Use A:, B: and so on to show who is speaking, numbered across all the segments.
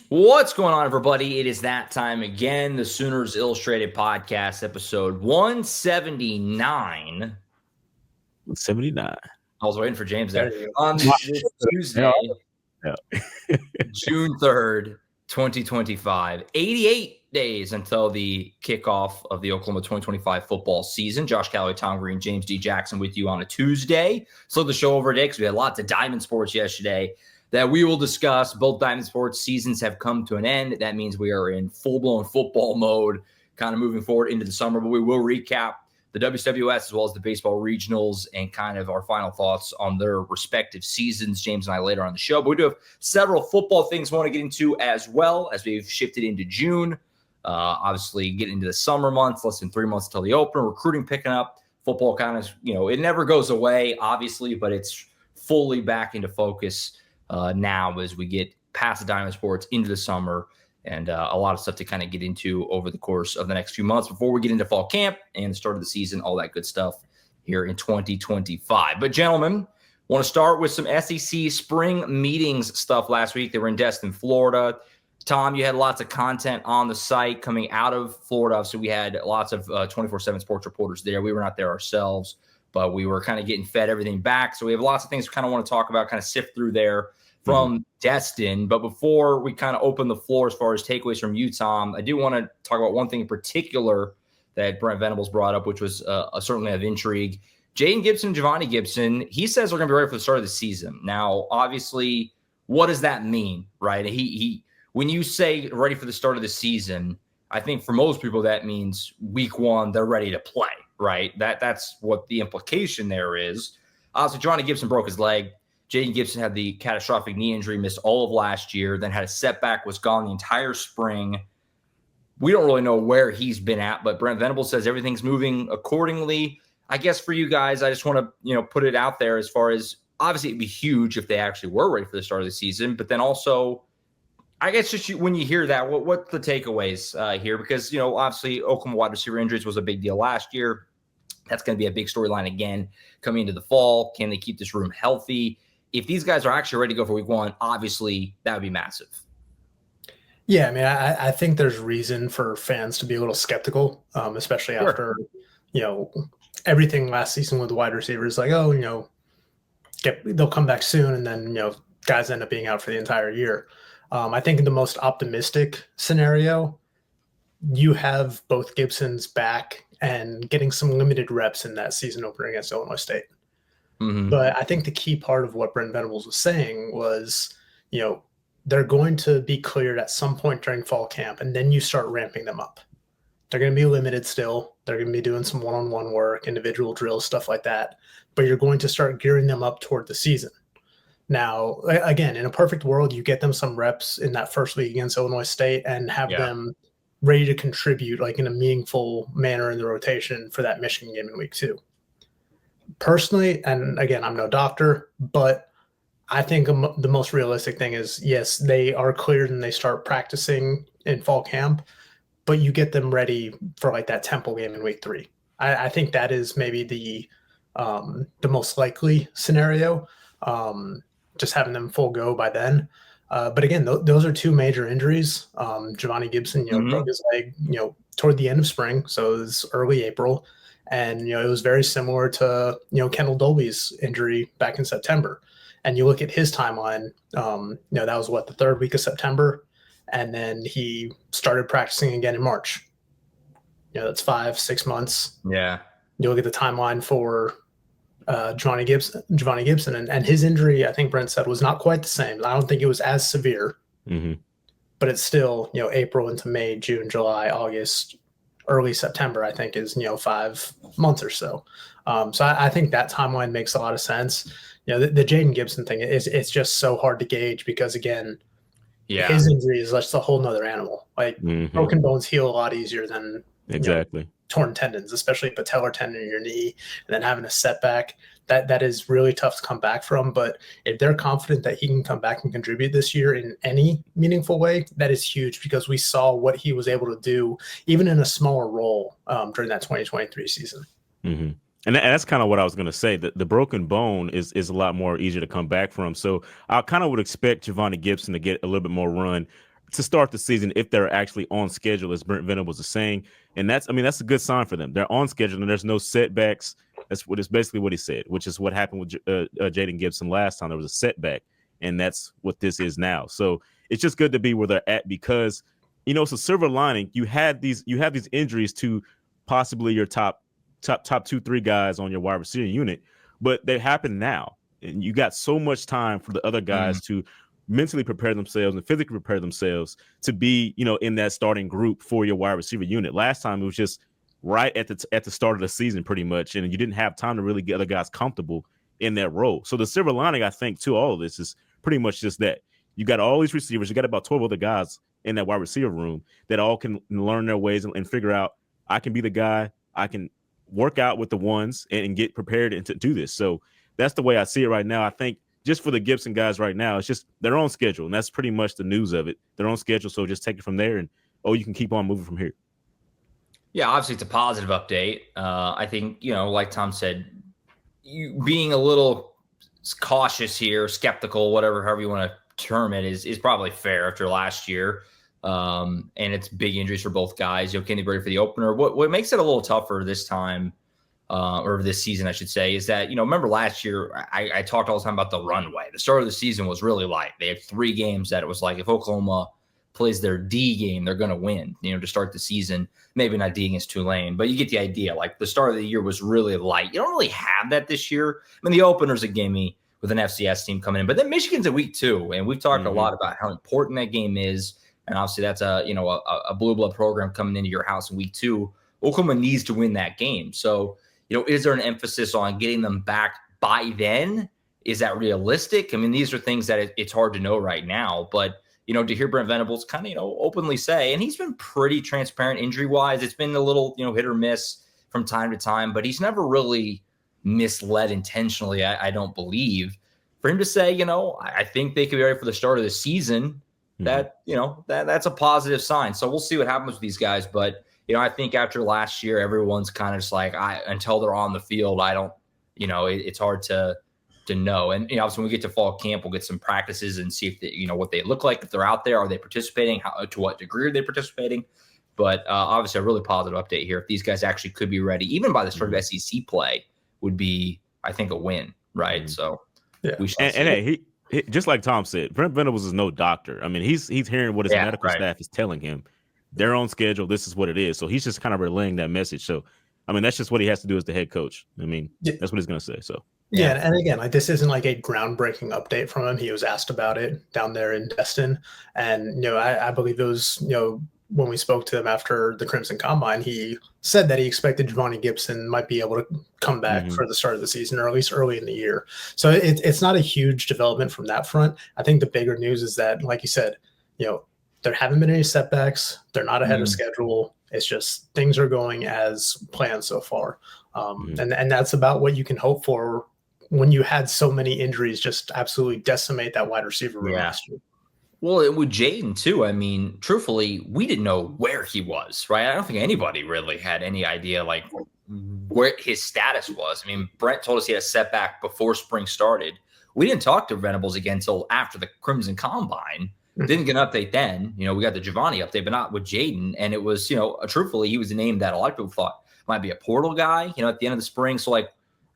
A: What's going on, everybody? It is that time again. The Sooners Illustrated Podcast, episode 179.
B: 79.
A: I was waiting for James there. On this Tuesday, June 3rd, 2025. 88 days until the kickoff of the Oklahoma 2025 football season. Josh Callaway, Tom Green, James D. Jackson with you on a Tuesday. Slow the show over today because we had lots of Diamond Sports yesterday that we will discuss. Both Diamond Sports seasons have come to an end. That means we are in full-blown football mode, kind of moving forward into the summer. But we will recap the WCWS as well as the baseball regionals and kind of our final thoughts on their respective seasons, James and I, later on the show. But we do have several football things we want to get into as well as we've shifted into June. Obviously, getting into the summer months, less than 3 months until the opener. Recruiting picking up. Football kind of, it never goes away, obviously, but it's fully back into focus now as we get past the Diamond Sports into the summer, and a lot of stuff to kind of get into over the course of the next few months before we get into fall camp and the start of the season, all that good stuff here in 2025. But gentlemen, want to start with some SEC spring meetings stuff last week. They were in Destin, Florida. Tom, you had lots of content on the site coming out of Florida. So we had lots of 24/7 sports reporters there. We were not there ourselves, but we were kind of getting fed everything back. So we have lots of things we kind of want to talk about, kind of sift through there from Destin. But before we kind of open the floor as far as takeaways from you, Tom, I do want to talk about one thing in particular that Brent Venables brought up, which was certainly of intrigue. Jayden Gibson, Javonnie Gibson, he says we're going to be ready for the start of the season. Now, obviously, what does that mean, right? He when you say ready for the start of the season, I think for most people that means week one, they're ready to play, right? That's what the implication there is. So Javonnie Gibson broke his leg. Jayden Gibson had the catastrophic knee injury, missed all of last year, then had a setback, was gone the entire spring. We don't really know where he's been at, but Brent Venables says everything's moving accordingly. I guess for you guys, I just want to put it out there as far as, obviously it'd be huge if they actually were ready for the start of the season, but then also, I guess just when you hear that, what's the takeaways here? Because, obviously Oklahoma wide receiver injuries was a big deal last year. That's going to be a big storyline again coming into the fall. Can they keep this room healthy? If these guys are actually ready to go for week one, obviously that would be massive.
C: Yeah, I mean, I think there's reason for fans to be a little skeptical, especially after, everything last season with the wide receivers. Like, they'll come back soon, and then, guys end up being out for the entire year. I think in the most optimistic scenario, you have both Gibsons back and getting some limited reps in that season opener against Illinois State. Mm-hmm. But I think the key part of what Brent Venables was saying was, they're going to be cleared at some point during fall camp, and then you start ramping them up. They're going to be limited still. They're going to be doing some one-on-one work, individual drills, stuff like that. But you're going to start gearing them up toward the season. Now, again, in a perfect world, you get them some reps in that first week against Illinois State and have them ready to contribute in a meaningful manner in the rotation for that Michigan game in week 2. Personally, and again, I'm no doctor, but I think the most realistic thing is, yes, they are cleared and they start practicing in fall camp, but you get them ready for that Temple game in week 3. I think that is maybe the most likely scenario, just having them full go by then. But again, those are two major injuries. Javonnie Gibson, broke his leg, toward the end of spring, so it was early April. And, it was very similar to, Kendall Dolby's injury back in September. And you look at his timeline, that was the third week of September. And then he started practicing again in March. That's 5-6 months.
A: Yeah.
C: You look at the timeline for Javonnie Gibson, and his injury, I think Brent said, was not quite the same. I don't think it was as severe, but it's still, April into May, June, July, August, early September, I think is, 5 months or so. So I think that timeline makes a lot of sense. The Jayden Gibson thing it's just so hard to gauge because, again, his injury is just a whole nother animal. Broken bones heal a lot easier than torn tendons, especially patellar tendon in your knee, and then having a setback. That is really tough to come back from. But if they're confident that he can come back and contribute this year in any meaningful way, that is huge because we saw what he was able to do even in a smaller role during that 2023 season.
B: Mm-hmm. And that's kind of what I was going to say. The broken bone is a lot more easier to come back from. So I kind of would expect Javonnie Gibson to get a little bit more run to start the season if they're actually on schedule, as Brent Venables was saying. And that's a good sign for them. They're on schedule and there's no setbacks. That's basically what he said, which is what happened with Jayden Gibson last time. There was a setback, and that's what this is now. So it's just good to be where they're at because, it's a silver lining. You have these injuries to possibly your top 2-3 guys on your wide receiver unit, but they happen now. And you got so much time for the other guys to mentally prepare themselves and physically prepare themselves to be, in that starting group for your wide receiver unit. Last time it was just right at the start of the season pretty much, and you didn't have time to really get other guys comfortable in that role. So the silver lining, I think, to all of this is pretty much just that. You got all these receivers, you got about 12 other guys in that wide receiver room that all can learn their ways and figure out, I can be the guy, I can work out with the ones and get prepared and to do this. So that's the way I see it right now. I think just for the Gibson guys right now, it's just they're on schedule, and that's pretty much the news of it. They're on schedule, so just take it from there, and you can keep on moving from here.
A: Yeah, obviously it's a positive update. I think, like Tom said, you being a little cautious here, skeptical, however you want to term it, is probably fair after last year. And it's big injuries for both guys. Can they be ready for the opener? What makes it a little tougher this time, or this season, I should say, is that, remember last year, I talked all the time about the runway. The start of the season was really light. They had 3 games that it was like, if Oklahoma plays their D game, they're going to win, to start the season. Maybe not D against Tulane, but you get the idea. Like, the start of the year was really light. You don't really have that this year. I mean, the opener's a gimme with an FCS team coming in, but then Michigan's in week 2, and we've talked a lot about how important that game is. And obviously that's a blue blood program coming into your house in week 2. Oklahoma needs to win that game. So, is there an emphasis on getting them back by then? Is that realistic? I mean, these are things that it's hard to know right now, but, to hear Brent Venables kind of, openly say, and he's been pretty transparent injury-wise. It's been a little, hit or miss from time to time, but he's never really misled intentionally, I don't believe. For him to say, I think they could be ready for the start of the season, that's a positive sign. So we'll see what happens with these guys. But, I think after last year, everyone's kind of just like, until they're on the field, I don't, it's hard to know. And obviously when we get to fall camp, we'll get some practices and see if they, what they look like, if they're out there, are they participating, to what degree are they participating? But obviously a really positive update here. If these guys actually could be ready, even by the start of SEC play, would be, I think, a win, right? So
B: yeah. Hey, he just like Tom said, Brent Venables is no doctor. I mean, he's hearing what his medical staff is telling him. They're on schedule. This is what it is. So he's just kind of relaying that message. So, I mean, that's just what he has to do as the head coach. I mean, that's what he's going to say. So.
C: Yeah, and again, like, this isn't like a groundbreaking update from him. He was asked about it down there in Destin, and I believe those, when we spoke to him after the Crimson Combine, he said that he expected Javonnie Gibson might be able to come back for the start of the season, or at least early in the year. So it's not a huge development from that front. I think the bigger news is that, like you said, there haven't been any setbacks. They're not ahead of schedule. It's just things are going as planned so far. And that's about what you can hope for when you had so many injuries just absolutely decimate that wide receiver room last year.
A: Well, with Jayden too, I mean, truthfully, we didn't know where he was, right? I don't think anybody really had any idea like where his status was. I mean, Brent told us he had a setback before spring started. We didn't talk to Venables again until after the Crimson Combine. Didn't get an update then. We got the Javonnie update, but not with Jayden. And it was, truthfully, he was a name that a lot of people thought might be a portal guy, at the end of the spring. So, like,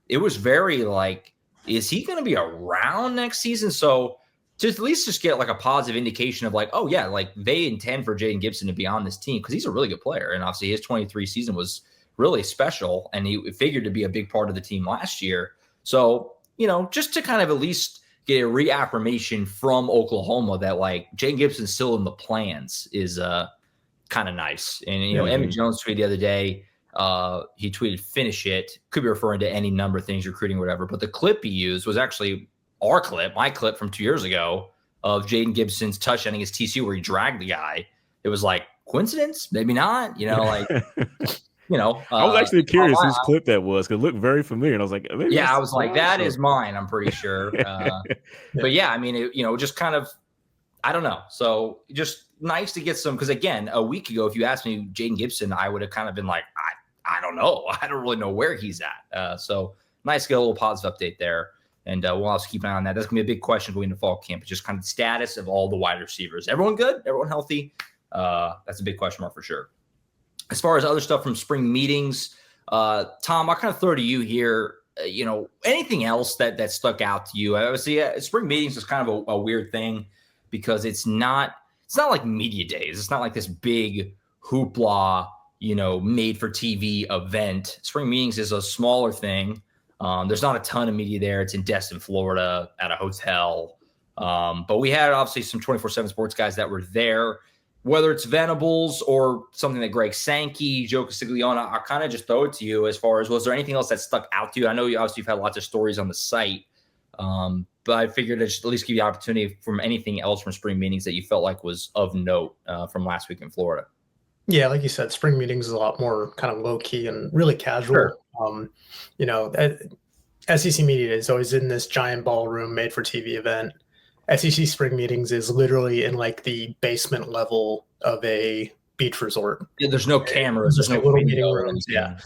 A: it was very, like, is he going to be around next season? So, to at least just get, like, a positive indication of, like, oh, yeah, like, they intend for Jayden Gibson to be on this team because he's a really good player. And obviously his 23 season was really special, and he figured to be a big part of the team last year. So, just to kind of at least get a reaffirmation from Oklahoma that, like, Jayden Gibson's still in the plans is kind of nice. And, Emmett Jones tweeted the other day, he tweeted, finish it. Could be referring to any number of things, recruiting, whatever. But the clip he used was actually my clip from 2 years ago of Jayden Gibson's touchdown against TCU where he dragged the guy. It was like, coincidence? Maybe not. Like,
B: I was actually curious whose clip that was because it looked very familiar. And I was like,
A: I was like, that is mine, I'm pretty sure. But yeah, I mean, just kind of, I don't know. So just nice to get some, because again, a week ago, if you asked me Jayden Gibson, I would have kind of been like, I don't know. I don't really know where he's at. So nice to get a little positive update there. And we'll also keep an eye on that. That's going to be a big question going into fall camp. It's just kind of the status of all the wide receivers. Everyone good? Everyone healthy? That's a big question mark for sure. As far as other stuff from spring meetings, Tom, I'll kind of throw to you here. Anything else that stuck out to you? Obviously, spring meetings is kind of a weird thing because it's not like media days. It's not like this big hoopla, made for TV event. Spring meetings is a smaller thing. There's not a ton of media there. It's in Destin, Florida at a hotel. But we had obviously some 24/7 sports guys that were there, whether it's Venables or something that Greg Sankey, Joe Castiglione. I'll kind of just throw it to you as far as, was there anything else that stuck out to you? I know you've had lots of stories on the site, but I figured to just at least give you the opportunity from anything else from spring meetings that you felt like was of note from last week in Florida.
C: Yeah, like you said, spring meetings is a lot more kind of low key and really casual.
A: Sure.
C: SEC media is always in this giant ballroom made for TV event. SEC spring meetings is literally in like the basement level of a beach resort.
A: Yeah, there's no cameras. There's no
C: little meeting rooms. Yeah.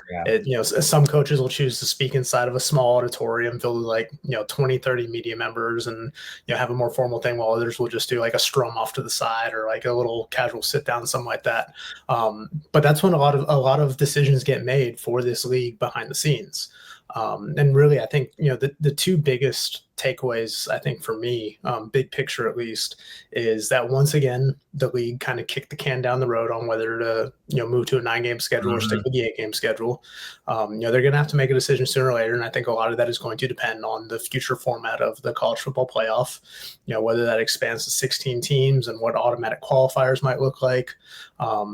A: Yeah.
C: Some coaches will choose to speak inside of a small auditorium filled with 20, 30 media members and, have a more formal thing, while others will just do like a strum off to the side or like a little casual sit down, something like that. But that's when a lot of decisions get made for this league behind the scenes. And really, I think, the two biggest takeaways, I think for me, big picture at least, is that once again, the league kind of kicked the can down the road on whether to, move to a 9-game schedule or stick with the 8-game schedule. They're going to have to make a decision sooner or later. And I think a lot of that is going to depend on the future format of the college football playoff, whether that expands to 16 teams and what automatic qualifiers might look like. I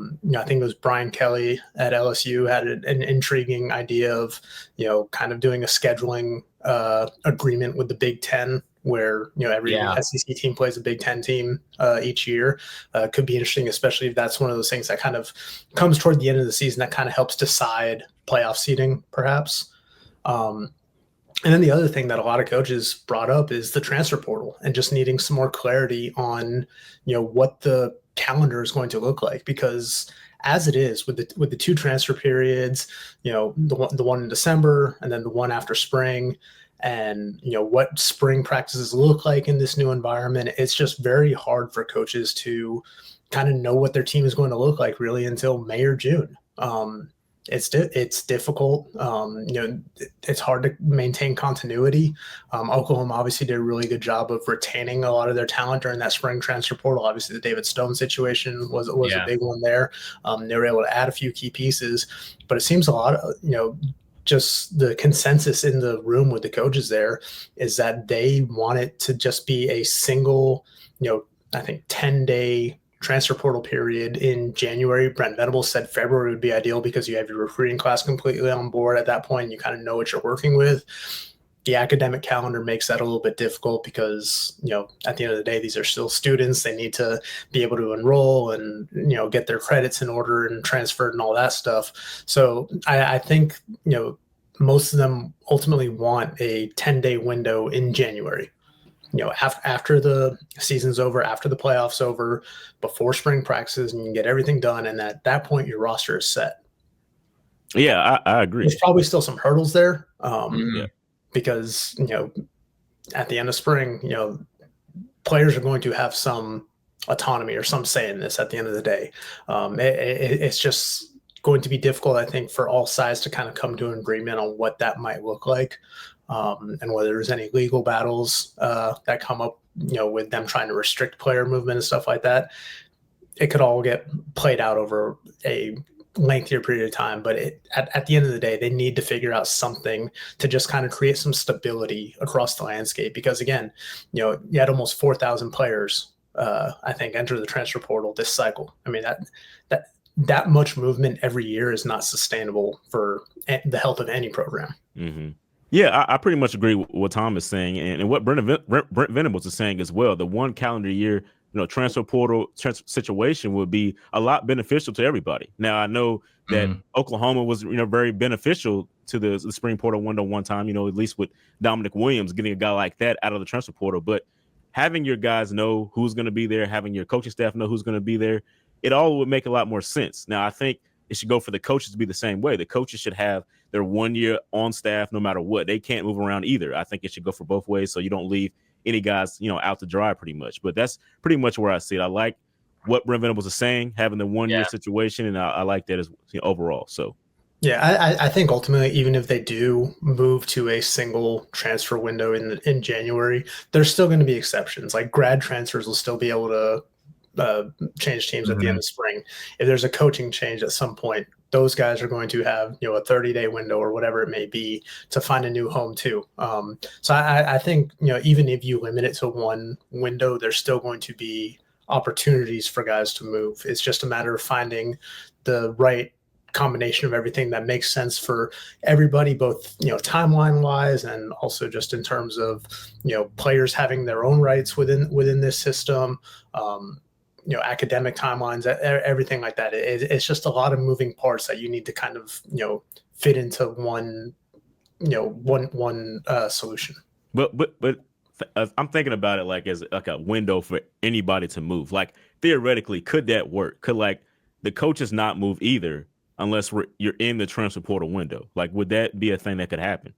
C: think it was Brian Kelly at LSU had an intriguing idea of, kind of doing a scheduling agreement with the Big Ten, where every SEC team plays a Big Ten team each year. Could be interesting, especially if that's one of those things that kind of comes toward the end of the season that kind of helps decide playoff seeding, perhaps. And then the other thing that a lot of coaches brought up is the transfer portal and just needing some more clarity on what the calendar is going to look like, because as it is with the two transfer periods, the one in December and then the one after spring, and what spring practices look like in this new environment, it's just very hard for coaches to kind of know what their team is going to look like really until May or June. It's difficult. It's hard to maintain continuity. Oklahoma obviously did a really good job of retaining a lot of their talent during that spring transfer portal. Obviously, the David Stone situation was a big one there. They were able to add a few key pieces, but it seems a lot of, just the consensus in the room with the coaches there is that they want it to just be a single, I think 10-day transfer portal period in January. Brent Venables said February would be ideal because you have your recruiting class completely on board at that point. And you kind of know what you're working with. The academic calendar makes that a little bit difficult because, at the end of the day, these are still students. They need to be able to enroll and, get their credits in order and transferred and all that stuff. So I think, most of them ultimately want a 10-day window in January. After the season's over, after the playoffs over, before spring practices, and you can get everything done. And at that point, your roster is set.
B: Yeah, I agree.
C: There's probably still some hurdles there because, at the end of spring, players are going to have some autonomy or some say in this at the end of the day. It's just going to be difficult, I think, for all sides to kind of come to an agreement on what that might look like. And whether there's any legal battles that come up, with them trying to restrict player movement and stuff like that, it could all get played out over a lengthier period of time. But at the end of the day, they need to figure out something to just kind of create some stability across the landscape. Because again, you had almost 4,000 players, I think, enter the transfer portal this cycle. I mean, that much movement every year is not sustainable for the health of any program.
B: Mm-hmm. Yeah, I pretty much agree with what Tom is saying and what Brent Venables is saying as well. The one calendar year, transfer portal situation would be a lot beneficial to everybody. Now, I know that Oklahoma was, very beneficial to the spring portal window one time, at least with Dominic Williams getting a guy like that out of the transfer portal. But having your guys know who's going to be there, having your coaching staff know who's going to be there, it all would make a lot more sense. Now, I think it should go for the coaches to be the same way. The coaches should have their 1 year on staff no matter what. They can't move around either. I think it should go for both ways so you don't leave any guys, out to dry pretty much. But that's pretty much where I see it. I like what Brent Venables is saying, having the 1 year situation, and I like that as overall. So.
C: Yeah, I think ultimately, even if they do move to a single transfer window in January, there's still going to be exceptions. Like grad transfers will still be able to change teams at the end of spring. If there's a coaching change at some point, those guys are going to have a 30-day window or whatever it may be to find a new home too. So I think even if you limit it to one window, there's still going to be opportunities for guys to move. It's just a matter of finding the right combination of everything that makes sense for everybody, both timeline wise and also just in terms of players having their own rights within this system, academic timelines, everything like that. It's just a lot of moving parts that you need to kind of fit into one solution.
B: But I'm thinking about it like as like a window for anybody to move. Like theoretically, could that work? Could like the coaches not move either? Unless you're in the transfer portal window, like would that be a thing that could happen?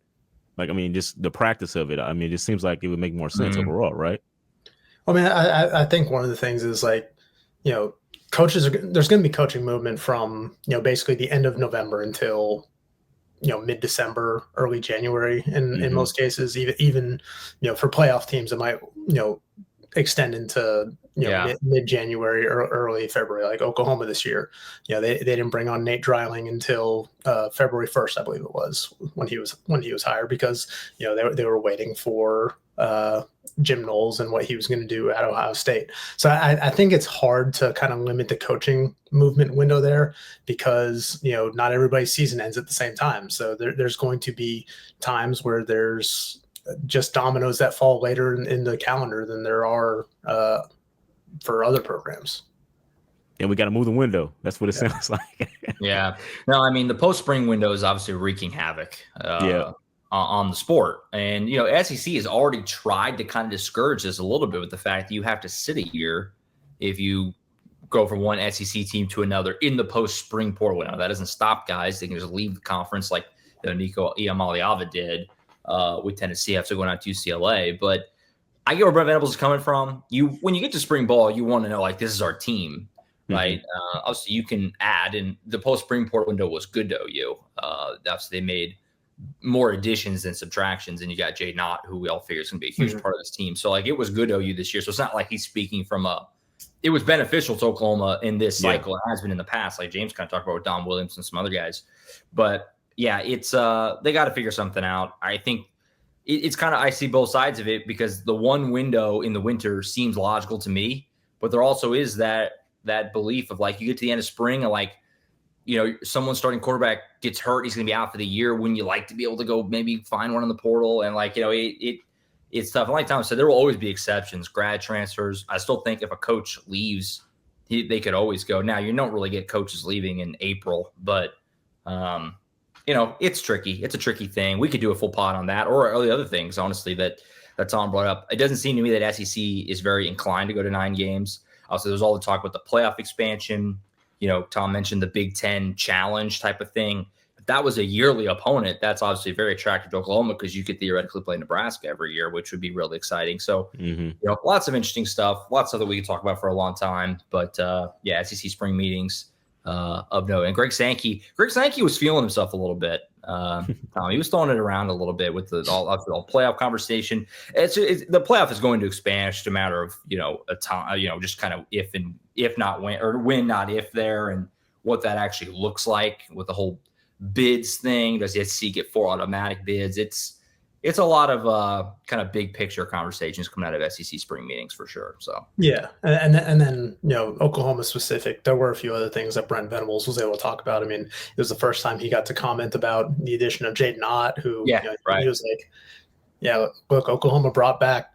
B: Like, I mean, just the practice of it. I mean, it just seems like it would make more sense overall, right?
C: I mean, I think one of the things is like, coaches there's going to be coaching movement from basically the end of November until mid-December, early January, in most cases. Even for playoff teams, it might extend into mid-January or early February, like Oklahoma this year. They didn't bring on Nate Dreiling until February 1st, I believe it was, when he was hired, because they were waiting for Jim Knowles and what he was going to do at Ohio State. So I think it's hard to kind of limit the coaching movement window there because not everybody's season ends at the same time. So there's going to be times where there's just dominoes that fall later in the calendar than there are for other programs.
B: And we got to move the window. That's what it sounds like.
A: Yeah. No, I mean, the post-spring window is obviously wreaking havoc on the sport. And, SEC has already tried to kind of discourage this a little bit with the fact that you have to sit a year if you go from one SEC team to another in the post-spring portal window. That doesn't stop guys. They can just leave the conference like Nico Iamaleava did with Tennessee after going out to UCLA. But I get where Brent Venables is coming from. When you get to spring ball, you want to know, like, this is our team, right? Obviously, you can add, and the post-spring portal window was good to OU. Obviously, they made more additions than subtractions, and you got Jayden, who we all figure is going to be a huge part of this team. So, like, it was good to OU this year. So it's not like he's speaking from it was beneficial to Oklahoma in this cycle. It has been in the past, like James kind of talked about with Don Williams and some other guys. But, yeah, it's they got to figure something out. I think it's kind of, I see both sides of it because the one window in the winter seems logical to me, but there also is that belief of like, you get to the end of spring and like, someone starting quarterback gets hurt. He's going to be out for the year. Wouldn't you like to be able to go maybe find one in the portal? And like, it's tough. And like Tom said, there will always be exceptions, grad transfers. I still think if a coach leaves, they could always go. Now you don't really get coaches leaving in April, but, it's tricky. It's a tricky thing. We could do a full pod on that or the other things, honestly, that Tom brought up. It doesn't seem to me that SEC is very inclined to go to 9 games. Also, there's all the talk about the playoff expansion. Tom mentioned the Big Ten challenge type of thing. If that was a yearly opponent, that's obviously very attractive to Oklahoma because you could theoretically play Nebraska every year, which would be really exciting. So, lots of interesting stuff, lots of that we could talk about for a long time. But, SEC spring meetings. Of note. And Greg Sankey was feeling himself a little bit. He was throwing it around a little bit with the all playoff conversation. The playoff is going to expand. It's just a matter of a time. Just kind of if not when, or when not if there, and what that actually looks like with the whole bids thing. Does the SEC get 4 automatic bids? It's a lot of kind of big picture conversations coming out of SEC spring meetings for sure. So
C: yeah, and then Oklahoma specific, there were a few other things that Brent Venables was able to talk about. I mean, it was the first time he got to comment about the addition of Jayden, who he was like, look, Oklahoma brought back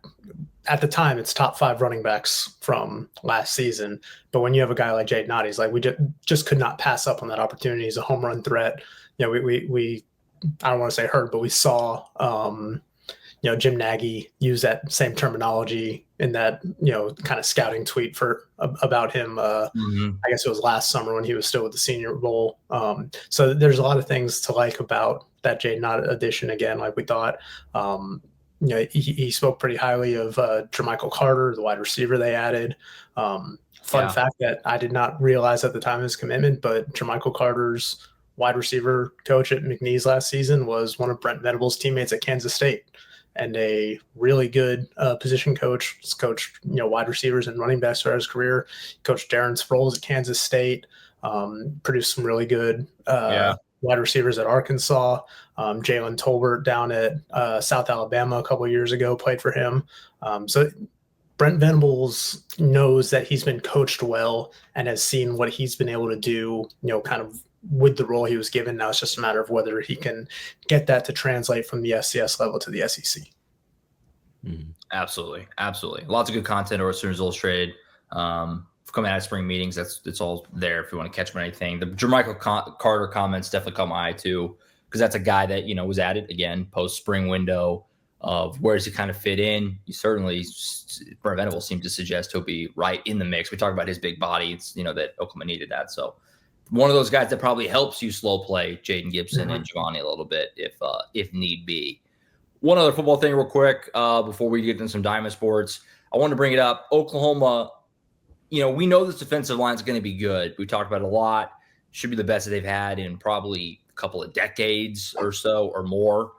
C: at the time its top 5 running backs from last season, but when you have a guy like Jayden, he's like, we just could not pass up on that opportunity. He's a home run threat. We I don't want to say heard, but we saw, Jim Nagy use that same terminology, in that, kind of scouting tweet about him. I guess it was last summer when he was still with the Senior Bowl. So there's a lot of things to like about that Jayden addition again, like we thought. He spoke pretty highly of Jermichael Carter, the wide receiver they added. Fun fact that I did not realize at the time of his commitment, but Jermichael Carter's wide receiver coach at McNeese last season was one of Brent Venables' teammates at Kansas State, and a really good position coach. He's coached wide receivers and running backs throughout his career. Coached Darren Sproles at Kansas State. Produced some really good wide receivers at Arkansas. Jalen Tolbert down at South Alabama a couple of years ago played for him. So Brent Venables knows that he's been coached well and has seen what he's been able to do, kind of with the role he was given. Now it's just a matter of whether he can get that to translate from the FCS level to the SEC.
A: Absolutely. Lots of good content over at Sooners Illustrated. Coming out of spring meetings, it's all there if you want to catch them on anything. The Jermichael Carter comments definitely caught my eye too, because that's a guy that was added again post spring window of where does he kind of fit in. You certainly, Brent Venables seemed to suggest he'll be right in the mix. We talked about his big body. It's that Oklahoma needed that. So one of those guys that probably helps you slow play Jayden Gibson and Javonnie a little bit if need be. One other football thing real quick before we get into some Diamond Sports. I want to bring it up. Oklahoma, we know this defensive line is going to be good. We talked about it a lot. Should be the best that they've had in probably a couple of decades or so or more.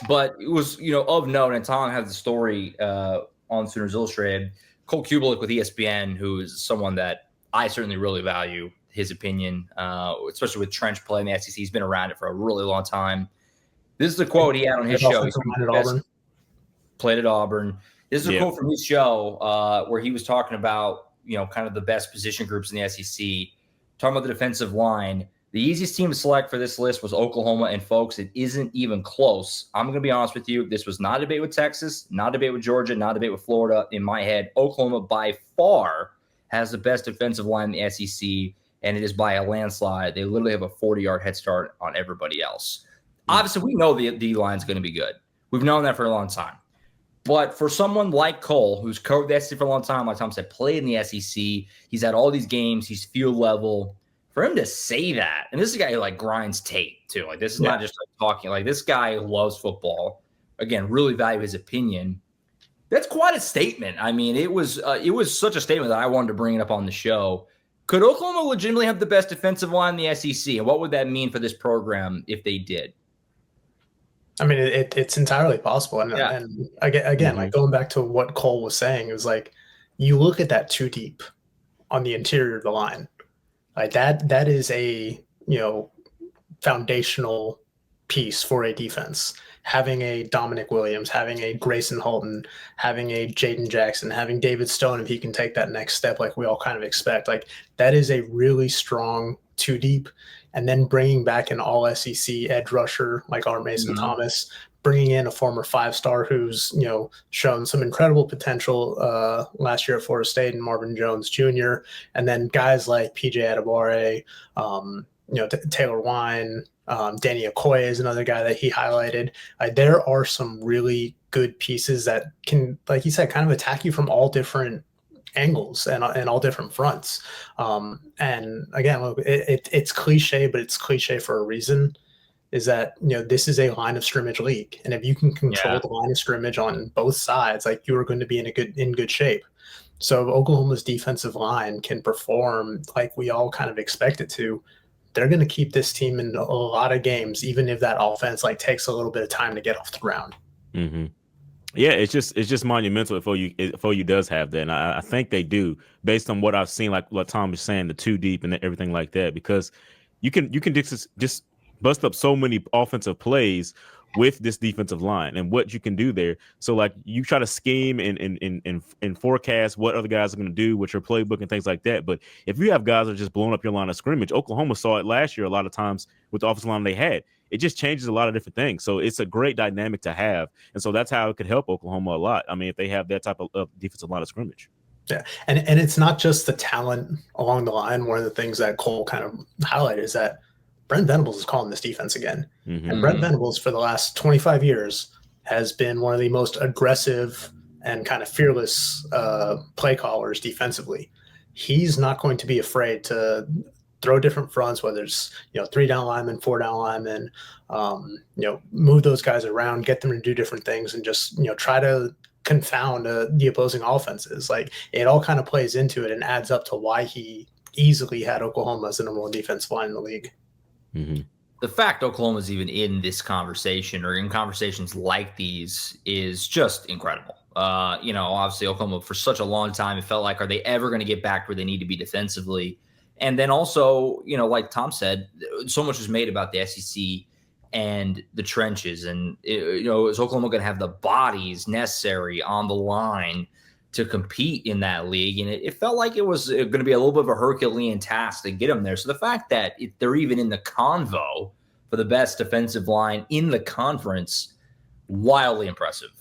A: But it was, of note, and Tom had the story on Sooners Illustrated. Cole Kubelik with ESPN, who is someone that I certainly really value his opinion, especially with trench play in the SEC. He's been around it for a really long time. This is a quote he had on his show. Played at Auburn. This is a quote from his show where he was talking about, kind of the best position groups in the SEC, talking about the defensive line. The easiest team to select for this list was Oklahoma, and folks, it isn't even close. I'm going to be honest with you. This was not a debate with Texas, not a debate with Georgia, not a debate with Florida. In my head, Oklahoma by far has the best defensive line in the SEC, and it is by a landslide. They literally have a 40-yard head start on everybody else. Obviously, we know the D-line is going to be good. We've known that for a long time. But for someone like Cole, who's coached the SEC for a long time, like Tom said, played in the SEC, he's had all these games, he's field level. For him to say that, and this is a guy who grinds tape too. This is not just talking. This guy loves football. Again, really value his opinion. That's quite a statement. I mean, it was such a statement that I wanted to bring it up on the show. Could Oklahoma legitimately have the best defensive line in the SEC, and what would that mean for this program if they did?
C: I mean, it's entirely possible. And again, going back to what Cole was saying, it was you look at that too deep on the interior of the line. That is a foundational piece for a defense. Having a Dominic Williams, having a Grayson Holton, having a Jayden Jackson, having David Stone, if he can take that next step like we all kind of expect, that is a really strong two deep. And then bringing back an all SEC edge rusher like Art Mason Thomas, bringing in a former 5-star who's shown some incredible potential last year at Florida State, and Marvin Jones Jr., and then guys like PJ Adebawore, Taylor Wine, Danny Okoye is another guy that he highlighted. There are some really good pieces that can, like you said, kind of attack you from all different angles and all different fronts. And again, look, it's cliche, but it's cliche for a reason. Is that this is a line of scrimmage league, and if you can control the line of scrimmage on both sides, you are going to be in good shape. So if Oklahoma's defensive line can perform like we all kind of expect it to, they're going to keep this team in a lot of games, even if that offense takes a little bit of time to get off the ground.
B: Mm-hmm. Yeah, it's just monumental if OU does have that, and I think they do, based on what I've seen, like what Tom was saying, the two deep and everything like that, because you can just bust up so many offensive plays with this defensive line and what you can do there. So you try to scheme and forecast what other guys are going to do with your playbook and things like that. But if you have guys that are just blowing up your line of scrimmage, Oklahoma saw it last year a lot of times with the offensive line they had. It just changes a lot of different things. So it's a great dynamic to have. And so that's how it could help Oklahoma a lot. I mean, if they have that type of defensive line of scrimmage.
C: Yeah. And it's not just the talent along the line. One of the things that Cole kind of highlighted is that Brent Venables is calling this defense again. Mm-hmm. And Brent Venables for the last 25 years has been one of the most aggressive and kind of fearless play callers defensively. He's not going to be afraid to throw different fronts, whether it's 3-down linemen, 4-down linemen, move those guys around, get them to do different things, and just try to confound the opposing offenses. Like, it all kind of plays into it and adds up to why he easily had Oklahoma as the number one defensive line in the league.
B: Mm-hmm.
A: The fact Oklahoma's even in this conversation or in conversations like these is just incredible. Obviously Oklahoma for such a long time, it felt like, are they ever going to get back where they need to be defensively? And then also, like Tom said, so much was made about the SEC and the trenches. And, is Oklahoma going to have the bodies necessary on the line to compete in that league? And it felt like it was going to be a little bit of a Herculean task to get them there. So the fact that they're even in the convo for the best defensive line in the conference, wildly impressive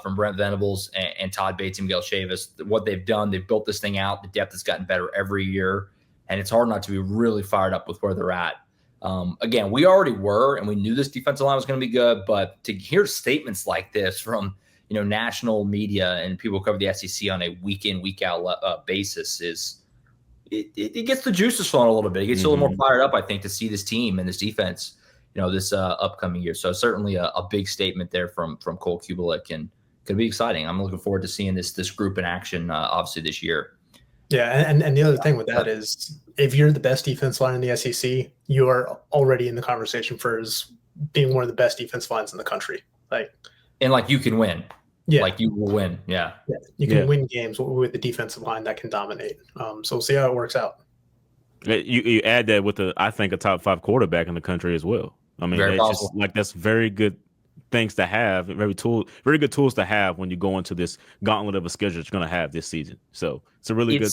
A: from Brent Venables and Todd Bates and Miguel Chavis. What they've done, they've built this thing out. The depth has gotten better every year, and it's hard not to be really fired up with where they're at. Again, we already were, and we knew this defensive line was going to be good, but to hear statements like this from national media and people who cover the SEC on a week in, week out basis it gets the juices flowing a little bit. It gets a little more fired up, I think, to see this team and this defense, this upcoming year. So certainly a big statement there from Cole Kubelik, and could be exciting. I'm looking forward to seeing this group in action, obviously this year.
C: Yeah, and the other thing with that is, if you're the best defense line in the SEC, you are already in the conversation for as being one of the best defense lines in the country. And
A: you can win.
C: Yeah.
A: Like, you will win. Yeah.
C: You can win games with the defensive line that can dominate. So we'll see how it works out.
B: You add that with I think a top 5 quarterback in the country as well. I mean, it's just that's very good things to have, very good tools to have when you go into this gauntlet of a schedule that you're going to have this season. So it's a really good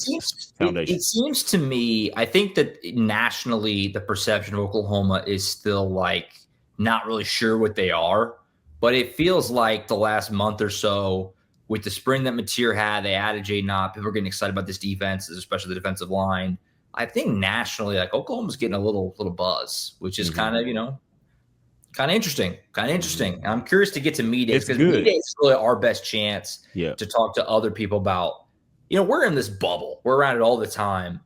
B: foundation.
A: It seems to me, I think that nationally the perception of Oklahoma is still not really sure what they are, but it feels like the last month or so with the spring that Mateer had, they added Jayden. People are getting excited about this defense, especially the defensive line. I think nationally, Oklahoma's getting a little buzz, which is kind of interesting. I'm curious to get to media days, because media days is really our best chance to talk to other people about, we're in this bubble. We're around it all the time.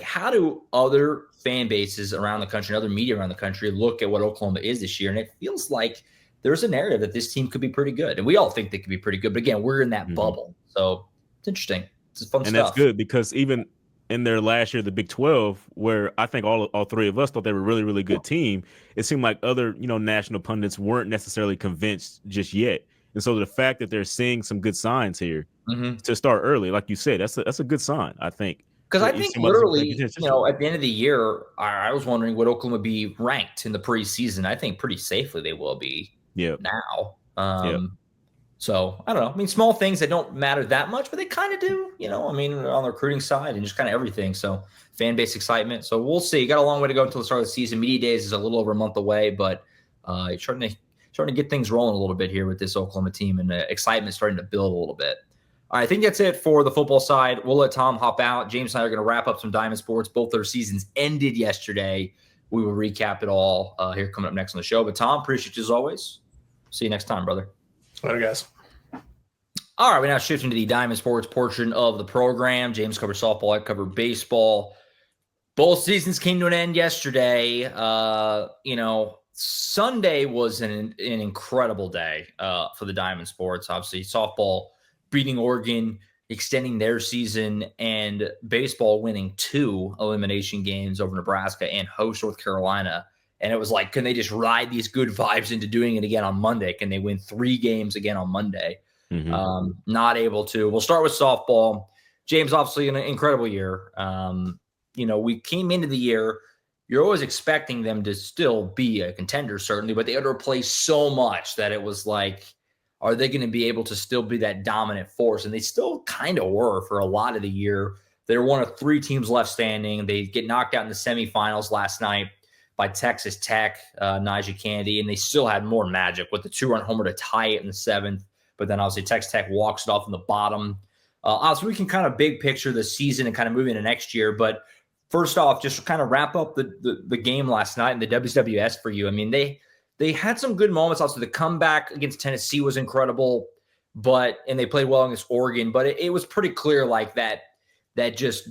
A: How do other fan bases around the country and other media around the country look at what Oklahoma is this year? And it feels like there's a narrative that this team could be pretty good. And we all think they could be pretty good. But again, we're in that bubble. So it's interesting. It's fun stuff.
B: And that's good, because even in their last year, the Big 12, where I think all three of us thought they were a really, really good team, it seemed like other, national pundits weren't necessarily convinced just yet. And so the fact that they're seeing some good signs here to start early, like you said, that's a good sign, I think.
A: Because I think literally, at the end of the year, I was wondering, would Oklahoma be ranked in the preseason? I think pretty safely they will be now. So I don't know. I mean, small things that don't matter that much, but they kind of do, on the recruiting side and just kind of everything. So fan base excitement. So we'll see. You got a long way to go until the start of the season. Media days is a little over a month away, but starting to get things rolling a little bit here with this Oklahoma team, and excitement starting to build a little bit. All right, I think that's it for the football side. We'll let Tom hop out. James and I are going to wrap up some Diamond Sports. Both their seasons ended yesterday. We will recap it all here coming up next on the show. But Tom, appreciate you as always. See you next time, brother.
C: Later, guys.
A: All right, we're now shifting to the Diamond Sports portion of the program. James covers softball, I cover baseball. Both seasons came to an end yesterday. Sunday was an incredible day for the Diamond Sports. Obviously, softball beating Oregon, extending their season, and baseball winning 2 elimination games over Nebraska and host North Carolina. And it was like, can they just ride these good vibes into doing it again on Monday? Can they win 3 games again on Monday? Not able to. We'll start with softball. James, obviously an incredible year. We came into the year, you're always expecting them to still be a contender, certainly, but they had to replace so much that it was like, are they going to be able to still be that dominant force? And they still kind of were for a lot of the year. They were one of 3 teams left standing. They get knocked out in the semifinals last night by Texas Tech, Najee Kennedy, and they still had more magic with the 2-run homer to tie it in the 7th. But then obviously Texas Tech walks it off in the bottom. So we can kind of big picture the season and kind of move into next year. But first off, just to kind of wrap up the game last night in the WCWS for you. I mean, they had some good moments. Also, the comeback against Tennessee was incredible. and they played well against Oregon, but it was pretty clear like that just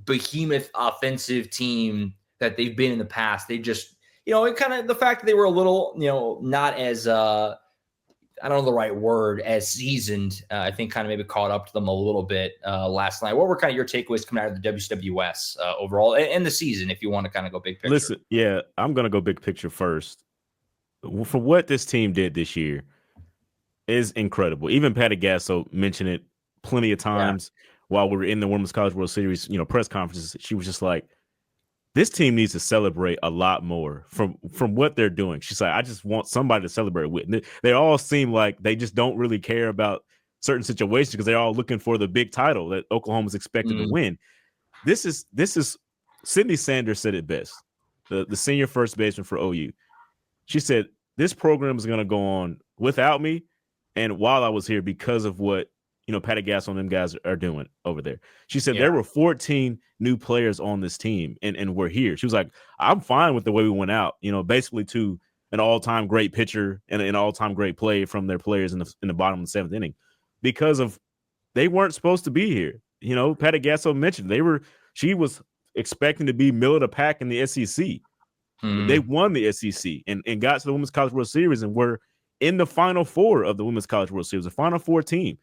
A: behemoth offensive team that they've been in the past. They just, it kind of, the fact that they were a little, not as, I don't know the right word, as seasoned, I think kind of maybe caught up to them a little bit last night. What were kind of your takeaways coming out of the WCWS overall and the season, if you want to kind of go big picture?
B: Listen, yeah, I'm going to go big picture first. For what this team did this year is incredible. Even Patty Gasso mentioned it plenty of times while we were in the Women's College World Series, press conferences. She was just like, this team needs to celebrate a lot more from what they're doing. She's like, I just want somebody to celebrate with. And they all seem like they just don't really care about certain situations because they're all looking for the big title that Oklahoma's expected to win. This is Sydney Sanders said it best, the senior first baseman for OU. She said, this program is going to go on without me and while I was here because of what Patty Gasso and them guys are doing over there. She said there were 14 new players on this team and we're here. She was like, I'm fine with the way we went out, basically to an all-time great pitcher and an all-time great play from their players in the bottom of the seventh inning because of they weren't supposed to be here. Patty Gasso mentioned she was expecting to be middle of the pack in the SEC. They won the SEC and got to the Women's College World Series and were in the Final Four of the Women's College World Series, the Final Four team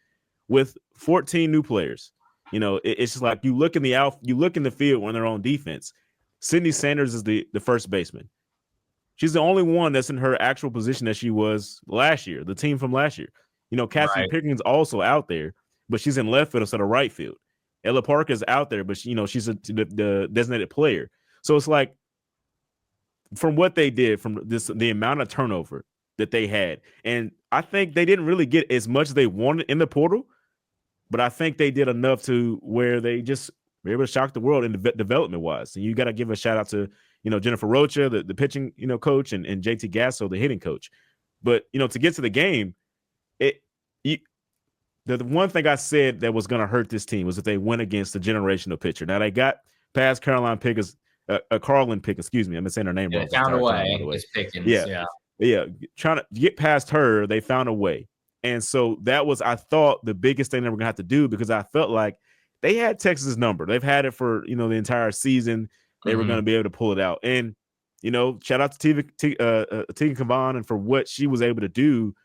B: with 14 new players. It's just like you look in the field when they're on defense. Sydney Sanders is the first baseman. She's the only one that's in her actual position that she was last year, the team from last year. Cassidy Pickering's also out there, but she's in left field instead of right field. Ella Parker's out there, but she's the designated player. So it's like, from what they did, from the amount of turnover that they had, and I think they didn't really get as much as they wanted in the portal, but I think they did enough to where they just were able to shock the world in development wise. And you got to give a shout out to Jennifer Rocha, the pitching coach, and JT Gasso, the hitting coach. But to get to the game, the one thing I said that was going to hurt this team was if they went against the generational pitcher. Now they got past Carolyn Pickens. Carlin Pickens, excuse me, I'm saying her name wrong.
A: Found a way. It's Pickens.
B: Yeah. Trying to get past her, they found a way. And so that was, I thought, the biggest thing they were going to have to do because I felt like they had Texas's number. They've had it for, the entire season. They were going to be able to pull it out. And, shout out to Tegan Cavan and for what she was able to do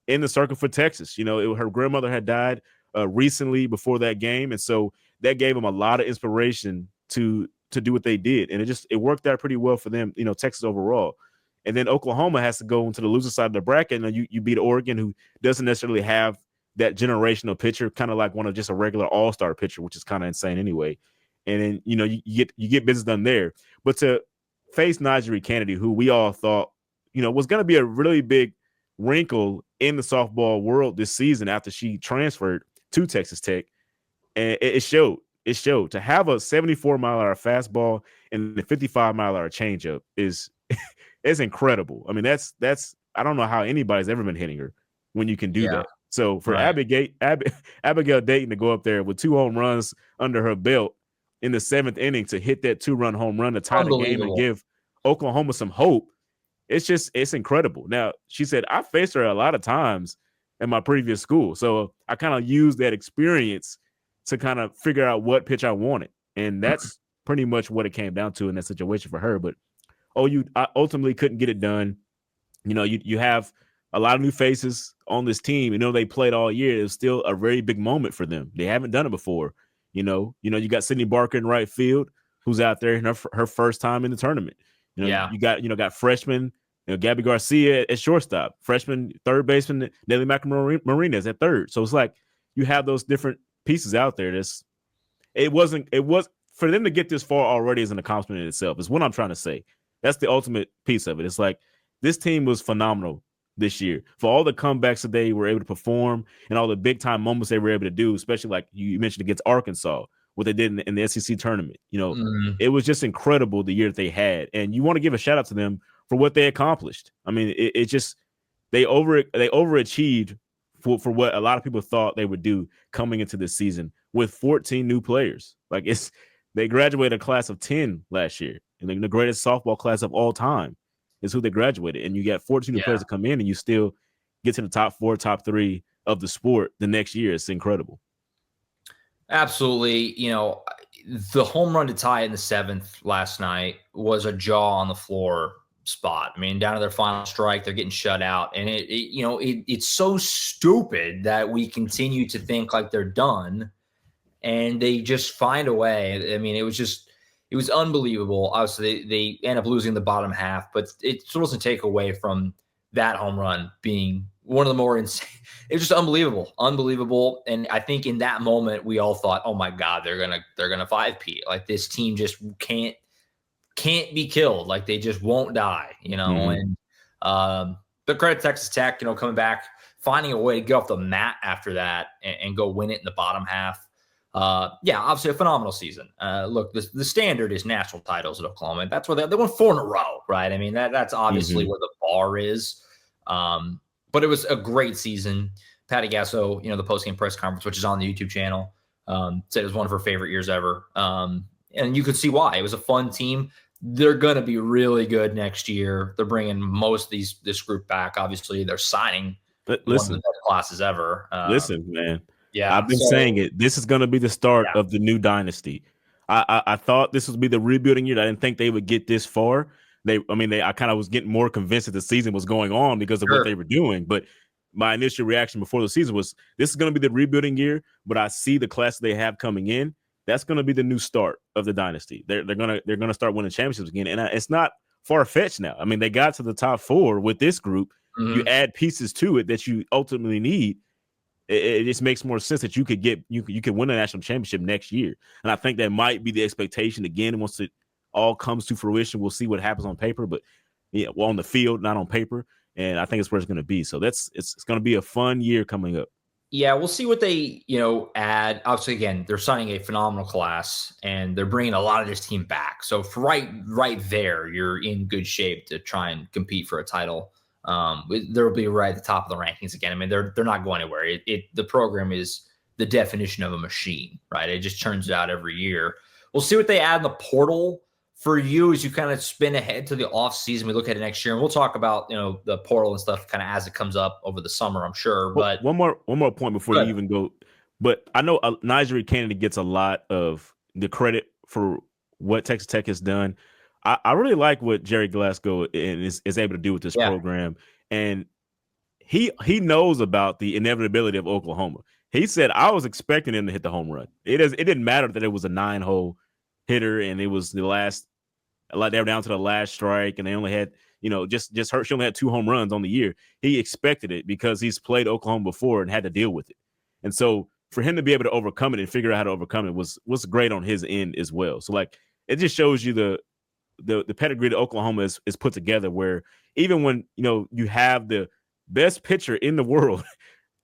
B: in the circle for Texas. Her grandmother had died recently before that game. And so that gave them a lot of inspiration to do what they did. And it worked out pretty well for them, Texas overall. And then Oklahoma has to go into the loser side of the bracket. And you beat Oregon, who doesn't necessarily have that generational pitcher, kind of like one of just a regular all-star pitcher, which is kind of insane anyway. And then, you get business done there. But to face Najee Kennedy, who we all thought, was going to be a really big wrinkle in the softball world this season after she transferred to Texas Tech. And it showed. It showed. To have a 74-mile-an-hour fastball and a 55-mile-an-hour changeup is it's incredible. I mean, that's I don't know how anybody's ever been hitting her when you can do that. So for Abigail Dayton to go up there with 2 home runs under her belt in the 7th inning to hit that 2-run home run to tie the game and give Oklahoma some hope, it's incredible. Now, she said, I faced her a lot of times in my previous school. So I kind of used that experience to kind of figure out what pitch I wanted. And that's pretty much what it came down to in that situation for her. But you ultimately couldn't get it done. You have a lot of new faces on this team. They played all year. It was still a very big moment for them. They haven't done it before. You got Sydney Barker in right field, who's out there in her first time in the tournament. You got freshman, Gabby Garcia at shortstop, freshman third baseman Nelly McMartinez at third. So it's like you have those different pieces out there. It was for them to get this far already is an accomplishment in itself. Is what I'm trying to say. That's the ultimate piece of it. It's like this team was phenomenal this year for all the comebacks that they were able to perform and all the big time moments they were able to do, especially like you mentioned against Arkansas, what they did in the SEC tournament. It was just incredible the year that they had. And you want to give a shout out to them for what they accomplished. I mean, it just, they overachieved for what a lot of people thought they would do coming into this season with 14 new players. Like they graduated a class of 10 last year, and the greatest softball class of all time is who they graduated. And you got 14 new players to come in, and you still get to the top 4, top 3 of the sport the next year. It's incredible.
A: Absolutely. The home run to tie in the 7th last night was a jaw on the floor spot. I mean, down to their final strike, they're getting shut out. And it's so stupid that we continue to think like they're done and they just find a way. I mean, it was unbelievable. Obviously, they end up losing the bottom half, but it doesn't take away from that home run being one of the more insane. It was just unbelievable. And I think in that moment, we all thought, "Oh my God, they're gonna 5-peat. Like this team just can't be killed. Like they just won't die." And the credit to Texas Tech, coming back, finding a way to get off the mat after that and go win it in the bottom half. Obviously a phenomenal season. Look, the standard is national titles at Oklahoma. And that's where they won 4 in a row, right? I mean, that's obviously where the bar is. But it was a great season. Patty Gasso, the post-game press conference, which is on the YouTube channel, said it was one of her favorite years ever. And you could see why. It was a fun team. They're going to be really good next year. They're bringing most of this group back. Obviously, they're signing one of the best classes ever.
B: Listen, man.
A: Yeah,
B: I've been saying it. This is going to be the start of the new dynasty. I thought this would be the rebuilding year. I didn't think they would get this far. I kind of was getting more convinced that the season was going on because of what they were doing. But my initial reaction before the season was, this is going to be the rebuilding year. But I see the class they have coming in. That's going to be the new start of the dynasty. They're gonna start winning championships again, and it's not far fetched now. I mean, they got to the top 4 with this group. Mm-hmm. You add pieces to it that you ultimately need. It just makes more sense that you could win a national championship next year. And I think that might be the expectation again. Once it all comes to fruition, we'll see what happens on paper, but on the field, not on paper. And I think it's where it's going to be. So it's going to be a fun year coming up.
A: Yeah, we'll see what they, add. Obviously, again, they're signing a phenomenal class and they're bringing a lot of this team back. So right there, you're in good shape to try and compete for a title. They'll be right at the top of the rankings again. I mean, they're not going anywhere. The program is the definition of a machine, right? It just turns out every year. We'll see what they add in the portal for you as you kind of spin ahead to the off season. We look at it next year, and we'll talk about the portal and stuff kind of as it comes up over the summer, I'm sure. But
B: one more point before you even go. But I know Nigeria Kennedy gets a lot of the credit for what Texas Tech has done. I really like what Jerry Glasgow is able to do with this program. And he knows about the inevitability of Oklahoma. He said, I was expecting him to hit the home run. It didn't matter that it was a 9-hole hitter and it was they were down to the last strike and they only had, just hurt. She only had 2 home runs on the year. He expected it because he's played Oklahoma before and had to deal with it. And so for him to be able to overcome it and figure out how to overcome it was great on his end as well. So it just shows you the pedigree that Oklahoma is put together, where even when you have the best pitcher in the world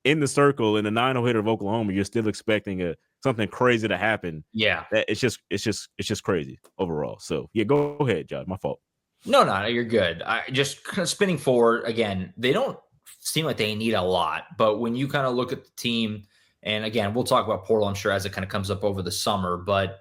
B: in the circle in the 9-hole hitter of Oklahoma, you're still expecting something crazy to happen.
A: Yeah,
B: it's just crazy overall. So go ahead, John. My fault.
A: No, you're good. I just kind of spinning forward again. They don't seem like they need a lot, but when you kind of look at the team, and again, we'll talk about portal, I'm sure, as it kind of comes up over the summer, but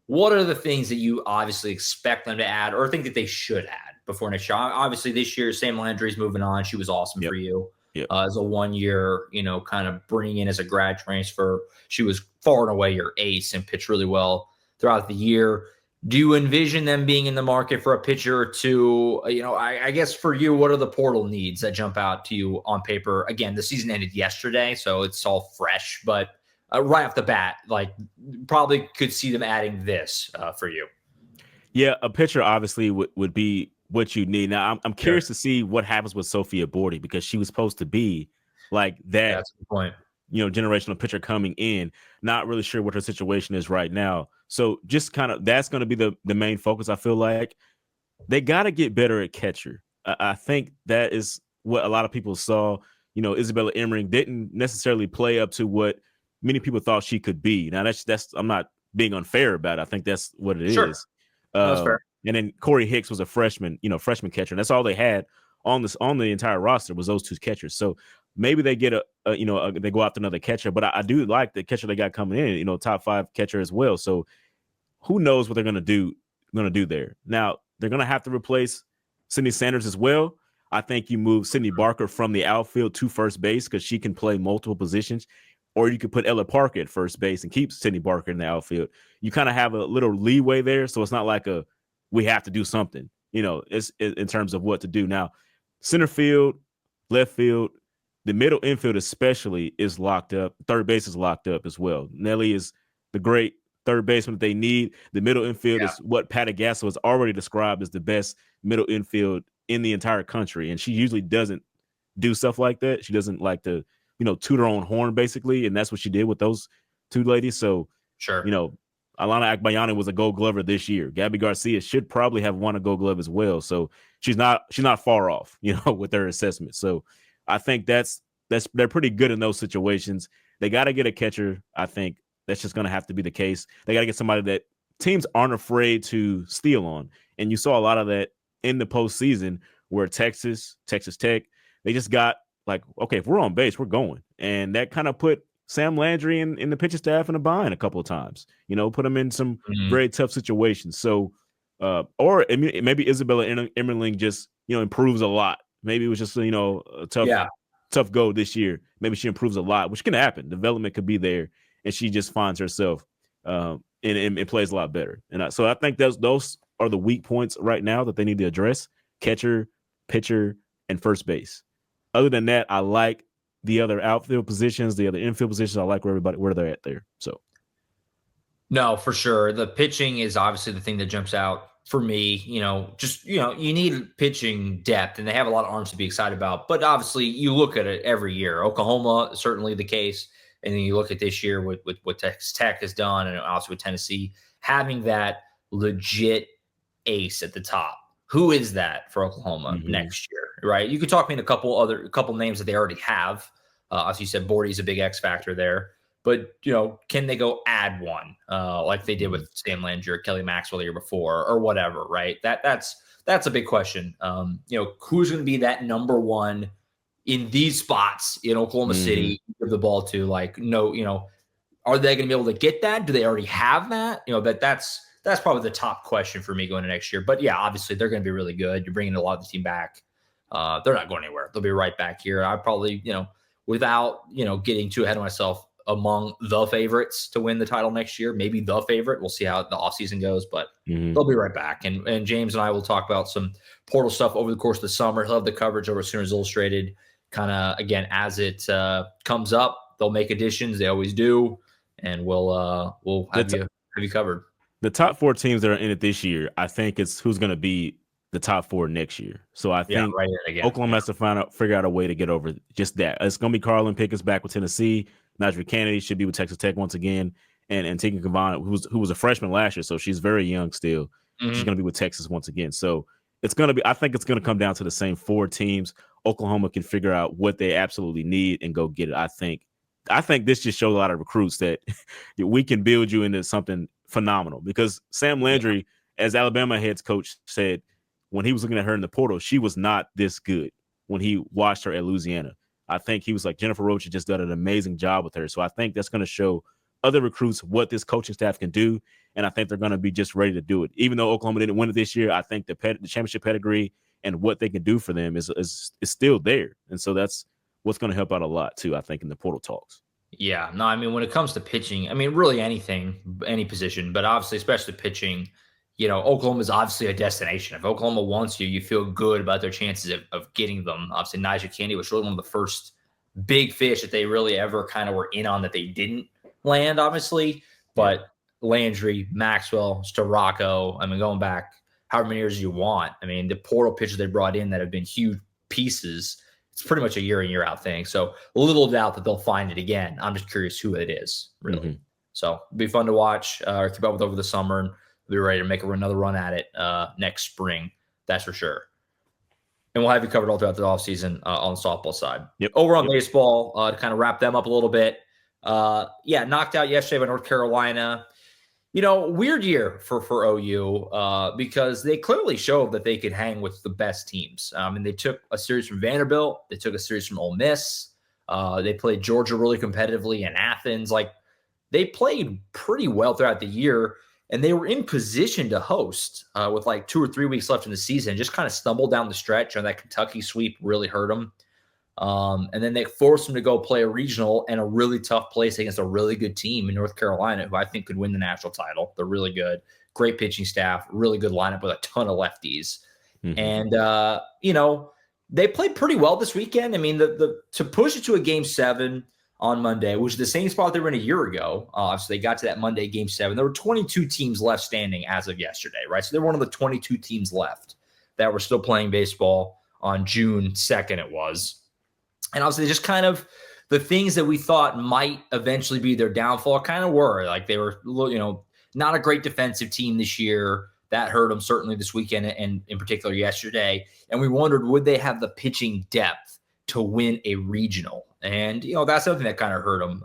A: what are the things that you obviously expect them to add or think that they should add before next year? Obviously, this year, Sam Landry's moving on. She was awesome for you as a 1-year, kind of bringing in as a grad transfer. She was far and away your ace and pitched really well throughout the year. Do you envision them being in the market for a pitcher or two? I guess for you, what are the portal needs that jump out to you on paper? Again, the season ended yesterday, so it's all fresh, but right off the bat, probably could see them adding this for you.
B: Yeah, a pitcher obviously would be what you need. Now, I'm curious to see what happens with Sophia Bordy, because she was supposed to be like that.
A: Yeah, that's a good point.
B: Generational pitcher coming in. Not really sure what her situation is right now. So just kind of that's going to be the main focus. I feel like they got to get better at catcher. I think that is what a lot of people saw. Isabella Emmering didn't necessarily play up to what many people thought she could be. Now that's I'm not being unfair about it. I think that's what it is.
A: That's fair.
B: And then Corey Hicks was a freshman catcher. And that's all they had on the entire roster was those 2 catchers. So maybe they get they go after another catcher. But I do like the catcher they got coming in. Top 5 catcher as well. So who knows what they're going to do there? Now they're going to have to replace Sydney Sanders as well. I think you move Sydney Barker from the outfield to first base because she can play multiple positions, or you could put Ella Parker at first base and keep Sydney Barker in the outfield. You kind of have a little leeway there, so it's not like we have to do something, it's in terms of what to do. Now, center field, left field, the middle infield especially is locked up. Third base is locked up as well. Nelly is the great third baseman that they need. The middle infield is what Patty Gasso has already described as the best middle infield in the entire country, and she usually doesn't do stuff like that. She doesn't like to toot her own horn, basically, and that's what she did with those two ladies. So,
A: sure,
B: Alana Akbayani was a Gold Glover this year. Gabby Garcia should probably have won a Gold Glove as well. So she's not far off, with their assessment. So I think they're pretty good in those situations. They got to get a catcher. I think that's just going to have to be the case. They got to get somebody that teams aren't afraid to steal on, and you saw a lot of that in the postseason where Texas Tech, they just got like, okay, if we're on base, we're going. And that kind of put Sam Landry in the pitching staff in a bind a couple of times, put them in some very tough situations. So, or maybe Isabella Emmerling just, improves a lot. Maybe it was just, a tough go this year. Maybe she improves a lot, which can happen. Development could be there, and she just finds herself and plays a lot better. And so I think those are the weak points right now that they need to address: catcher, pitcher, and first base. Other than that, I like the other outfield positions, the other infield positions. I like where they're at there. So,
A: no, for sure, the pitching is obviously the thing that jumps out for me. You need pitching depth, and they have a lot of arms to be excited about. But obviously, you look at it every year. Oklahoma is certainly the case, and then you look at this year with what Texas Tech has done, and also with Tennessee having that legit ace at the top. Who is that for Oklahoma next year, right? You could talk me in a couple names that they already have. As you said, Bordy's a big X factor there. But, can they go add one like they did with Sam Landry or Kelly Maxwell the year before or whatever, right? That's a big question. Who's going to be that number one in these spots in Oklahoma City, give the ball to? Like, no, are they going to be able to get that? Do they already have that? That's probably the top question for me going into next year. But yeah, obviously they're going to be really good. You're bringing a lot of the team back. They're not going anywhere. They'll be right back here. I probably, without, getting too ahead of myself, among the favorites to win the title next year, maybe the favorite. We'll see how the offseason goes, but they'll be right back. And James and I will talk about some portal stuff over the course of the summer. He'll have the coverage over Sooners Illustrated kind of, again, as it comes up. They'll make additions. They always do. And we'll have you covered.
B: The top four teams that are in it this year, I think it's who's going to be the top four next year. So I think Oklahoma has to figure out a way to get over just that. It's going to be Carlin Pickens back with Tennessee. Najee Kennedy should be with Texas Tech once again. And Tegan Cavana, who was a freshman last year, so she's very young still. She's going to be with Texas once again. So it's going to be, I think it's going to come down to the same four teams. Oklahoma can figure out what they absolutely need and go get it. I think this just shows a lot of recruits that we can build you into something phenomenal, because Sam Landry, as Alabama head coach, said when he was looking at her in the portal, she was not this good when he watched her at Louisiana. I think he was like, Jennifer Roach has just done an amazing job with her. So I think that's going to show other recruits what this coaching staff can do. And I think they're going to be just ready to do it. Even though Oklahoma didn't win it this year, I think the championship pedigree and what they can do for them is still there. And so that's what's going to help out a lot too, I think, in the portal talks.
A: Yeah, no, I mean, when it comes to pitching, I mean, really anything, any position, but obviously, especially pitching, Oklahoma is obviously a destination. If Oklahoma wants you, you feel good about their chances of getting them. Obviously, Najee Kennedy was really one of the first big fish that they really ever kind of were in on that they didn't land, obviously. But Landry, Maxwell, Storako, I mean, going back however many years you want. I mean, the portal pitchers they brought in that have been huge pieces, it's pretty much a year in, year out thing. So little doubt that they'll find it again. I'm just curious who it is, really. So it'll be fun to watch or keep up with over the summer, and we'll be ready to make another run at it next spring. That's for sure. And we'll have you covered all throughout the offseason on the softball side. Over on baseball, to kind of wrap them up a little bit. Knocked out yesterday by North Carolina. Weird year for OU because they clearly showed that they could hang with the best teams. And they took a series from Vanderbilt. They took a series from Ole Miss. They played Georgia really competitively in Athens. Like, they played pretty well throughout the year. and they were in position to host with like 2 or 3 weeks left in the season. Just kind of stumbled down the stretch, and that Kentucky sweep really hurt them. And then they forced them to go play a regional and a really tough place against a really good team in North Carolina, who I think could win the national title. They're really good. Great pitching staff, really good lineup with a ton of lefties. And, they played pretty well this weekend. I mean, to push it to a Game 7 on Monday, which is the same spot they were in a year ago. So they got to that Monday Game 7. There were 22 teams left standing as of yesterday, right? So they're one of the 22 teams left that were still playing baseball on June 2nd it was. And obviously just kind of the things that we thought might eventually be their downfall kind of were. Like they were, not a great defensive team this year. That hurt them certainly this weekend and in particular yesterday. And we wondered, would they have the pitching depth to win a regional? And, that's something that kind of hurt them.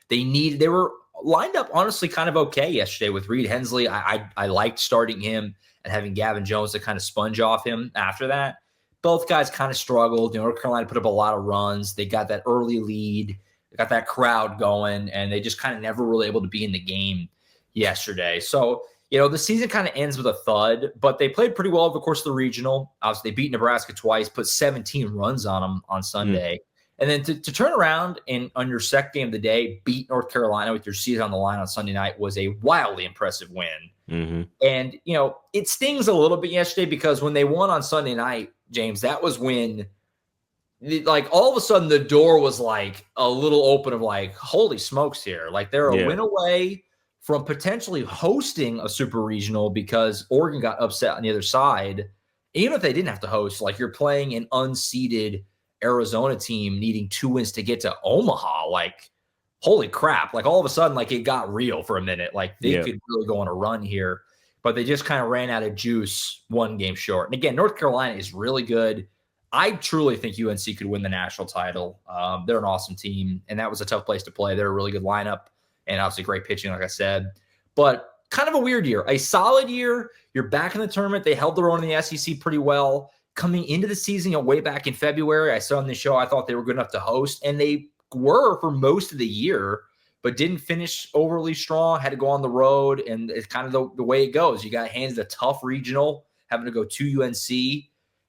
A: They were lined up honestly kind of okay yesterday with Reed Hensley. I liked starting him and having Gavin Jones to kind of sponge off him after that. Both guys kind of struggled. North Carolina put up a lot of runs. They got that early lead. They got that crowd going, and they just kind of never really able to be in the game yesterday. So, the season kind of ends with a thud, but they played pretty well over the course of the regional. Obviously, they beat Nebraska twice, put 17 runs on them on Sunday. And then to turn around and on your second game of the day, beat North Carolina with your season on the line on Sunday night was a wildly impressive win. And, it stings a little bit yesterday because when they won on Sunday night, James, that was when all of a sudden the door was like a little open of like, holy smokes here. Like they're a win away from potentially hosting a super regional because Oregon got upset on the other side. Even if they didn't have to host, like you're playing an unseeded Arizona team needing 2 wins to get to Omaha. Like, holy crap. Like all of a sudden, like it got real for a minute. Like they could really go on a run here, but they just kind of ran out of juice 1 game short. And again, North Carolina is really good. I truly think UNC could win the national title. They're an awesome team, and that was a tough place to play. They're a really good lineup. And obviously great pitching, like I said. But kind of a weird year. A solid year. You're back in the tournament. They held their own in the SEC pretty well. Coming into the season, way back in February, I saw on the show, I thought they were good enough to host. And they were for most of the year, but didn't finish overly strong. Had to go on the road. And it's kind of the way it goes. You got handed a tough regional, having to go to UNC.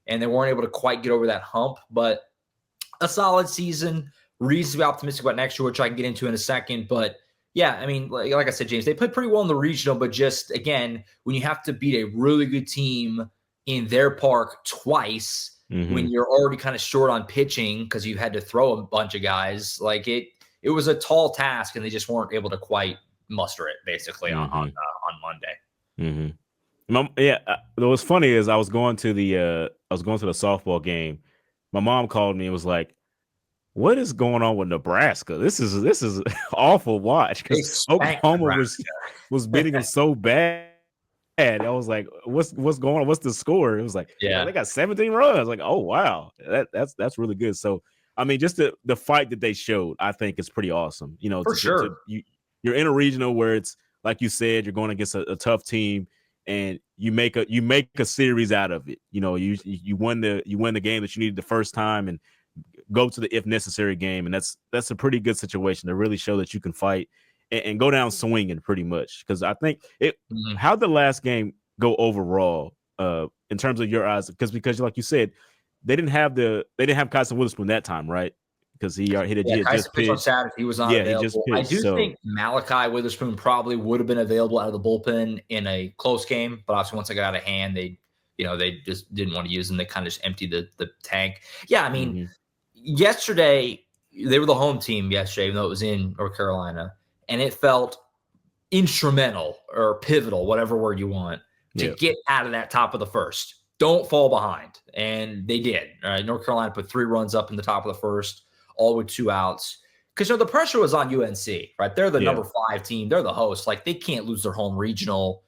A: And they weren't able to quite get over that hump. But a solid season. Reasons to be optimistic about next year, which I can get into in a second. But yeah, I mean, like I said, James, they played pretty well in the regional, but just, again, when you have to beat a really good team in their park twice, when you're already kind of short on pitching because you had to throw a bunch of guys, like it was a tall task, and they just weren't able to quite muster it, basically, on Monday.
B: What was funny is I was going to the softball game. My mom called me and was like, what is going on with Nebraska? This is awful watch because Oklahoma was beating them so bad. I was like, what's going on? What's the score? It was like, they got 17 runs. I was like, oh wow, that's really good. So I mean, just the fight that they showed, I think is pretty awesome.
A: For sure.
B: You're in a regional where it's like you said, you're going against a tough team, and you make a series out of it. You won the game that you needed the first time, and go to the if necessary game, and that's a pretty good situation to really show that you can fight and go down swinging pretty much. Because I think how'd the last game go overall in terms of your eyes? Because like you said, they didn't have Kyson Witherspoon that time, right? Because he had just pitched
A: on Saturday. He was not available. I do think Malachi Witherspoon probably would have been available out of the bullpen in a close game, but obviously once it got out of hand, they just didn't want to use him. They kind of just emptied the tank. Yeah, I mean. Yesterday, they were the home team yesterday, even though it was in North Carolina, and it felt instrumental or pivotal, whatever word you want, to get out of that top of the first. Don't fall behind. And they did. All right, North Carolina put 3 runs up in the top of the first, all with 2 outs. Because the pressure was on UNC, right? They're the number 5 team. They're the host. Like, they can't lose their home regional,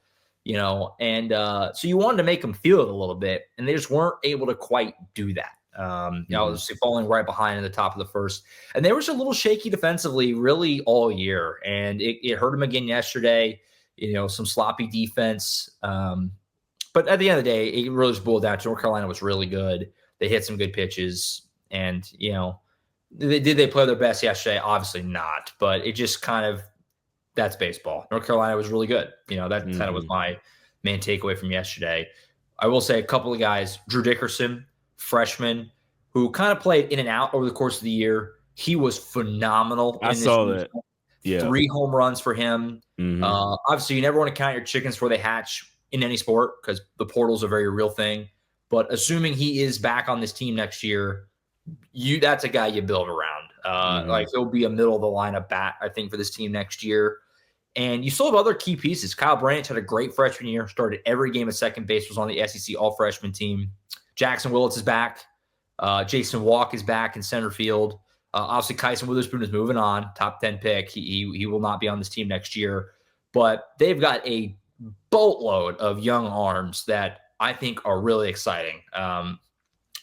A: And so you wanted to make them feel it a little bit, and they just weren't able to quite do that. Falling right behind in the top of the first. And they were just a little shaky defensively really all year. And it hurt them again yesterday, some sloppy defense. But at the end of the day, it really just boiled down to North Carolina was really good. They hit some good pitches. And, did they play their best yesterday? Obviously not. But it just kind of that's baseball. North Carolina was really good. That kind of was
B: Mhm.
A: my main takeaway from yesterday. I will say a couple of guys, Drew Dickerson, freshman, who kind of played in and out over the course of the year. He was phenomenal
B: I
A: in this
B: saw that.
A: regional.
B: Yeah.
A: 3 home runs for him.
B: Mhm.
A: Obviously, you never want to count your chickens before they hatch in any sport because the portal's a very real thing. But assuming he is back on this team next year, that's a guy you build around. Like he'll be a middle of the lineup bat, I think, for this team next year. And you still have other key pieces. Kyle Branch had a great freshman year, started every game at second base, was on the SEC all-freshman team. Jackson Willits is back. Jason Walk is back in center field. Obviously, Kyson Witherspoon is moving on, top 10 pick. He will not be on this team next year. But they've got a boatload of young arms that I think are really exciting.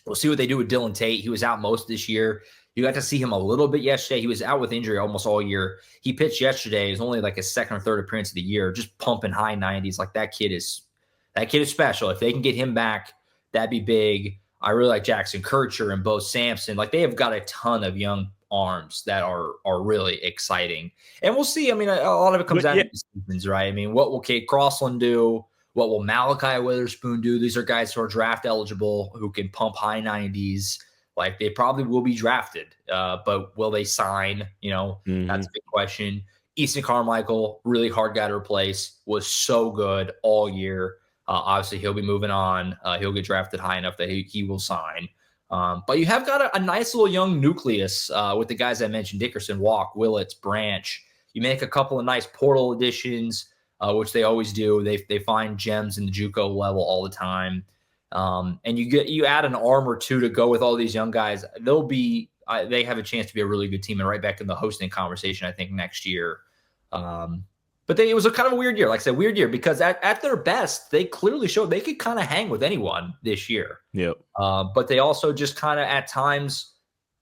A: We'll see what they do with Dylan Tate. He was out most of this year. You got to see him a little bit yesterday. He was out with injury almost all year. He pitched yesterday. It's only like his second or third appearance of the year, just pumping high 90s. Like that kid is special. If they can get him back, that'd be big. I really like Jackson Kircher and Bo Sampson. Like they have got a ton of young arms that are really exciting. And we'll see. I mean, a lot of it comes down to the seasons, right? I mean, what will Kate Crossland do? What will Malachi Witherspoon do? These are guys who are draft eligible, who can pump high 90s. Like they probably will be drafted, but will they sign? That's a big question. Easton Carmichael, really hard guy to replace, was so good all year. Obviously, he'll be moving on. He'll get drafted high enough that he will sign. But you have got a nice little young nucleus with the guys I mentioned, Dickerson, Walk, Willits, Branch. You make a couple of nice portal additions, which they always do. They find gems in the JUCO level all the time. And you add an arm or two to go with all these young guys. They have a chance to be a really good team and right back in the hosting conversation, I think, next year. But it was a kind of a weird year. Like I said, weird year because at their best, they clearly showed they could kind of hang with anyone this year.
B: Yep.
A: But they also just kind of at times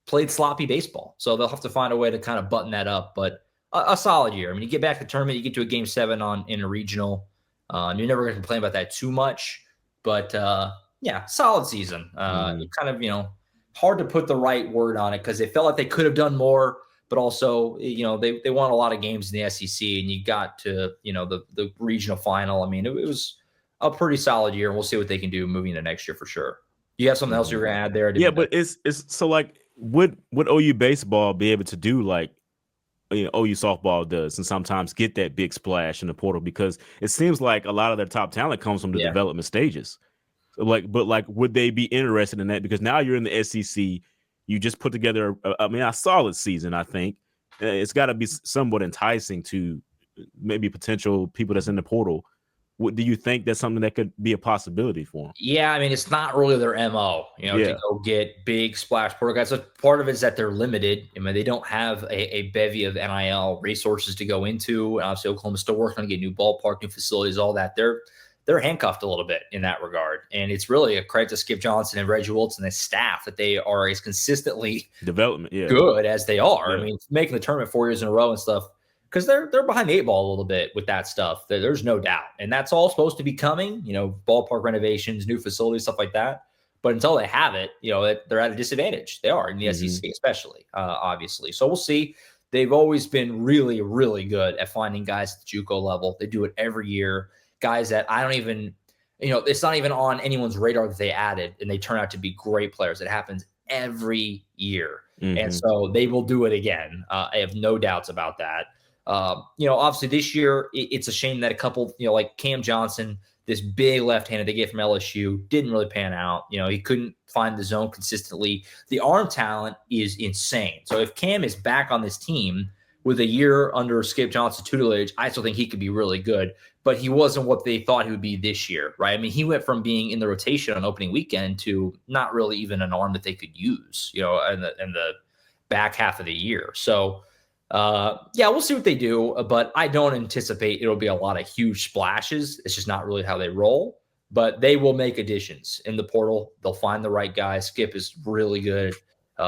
A: played sloppy baseball. So they'll have to find a way to kind of button that up. But a solid year. I mean, you get back to the tournament, you get to a game 7 in a regional. You're never going to complain about that too much. But yeah, solid season. Kind of, hard to put the right word on it because they felt like they could have done more, but also, they won a lot of games in the SEC and you got to, the regional final. I mean, it was a pretty solid year and we'll see what they can do moving into next year for sure. You have something else you were going to add there?
B: Yeah, but it's so like, would OU baseball be able to do like, OU softball does and sometimes get that big splash in the portal because it seems like a lot of their top talent comes from the development stages. So but would they be interested in that? Because now you're in the SEC, you just put together, a solid season. I think it's got to be somewhat enticing to maybe potential people that's in the portal. Do you think that's something that could be a possibility for them?
A: Yeah, I mean, it's not really their MO, to go get big splash portal guys. So part of it is that they're limited. I mean, they don't have a bevy of NIL resources to go into. And obviously, Oklahoma's still working on getting new ballpark, new facilities, all that. They're handcuffed a little bit in that regard. And it's really a credit to Skip Johnson and Reggie Wiltz and the staff that they are as consistently good as they are. Yeah. I mean, making the tournament 4 years in a row and stuff, because they're behind the 8 ball a little bit with that stuff. There's no doubt. And that's all supposed to be coming, ballpark renovations, new facilities, stuff like that. But until they have it, they're at a disadvantage. They are in the SEC, especially, obviously. So we'll see. They've always been really, really good at finding guys at the JUCO level. They do it every year. Guys that I don't even, it's not even on anyone's radar that they added, and they turn out to be great players. It happens every year. And so they will do it again. I have no doubts about that. Obviously this year, it's a shame that a couple, like Cam Johnson, this big left-handed they get from LSU, didn't really pan out. He couldn't find the zone consistently. The arm talent is insane. So if Cam is back on this team with a year under Skip Johnson's tutelage, I still think he could be really good. But he wasn't what they thought he would be this year, right? I mean, he went from being in the rotation on opening weekend to not really even an arm that they could use, in the back half of the year. So, we'll see what they do. But I don't anticipate it'll be a lot of huge splashes. It's just not really how they roll. But they will make additions in the portal. They'll find the right guy. Skip is really good.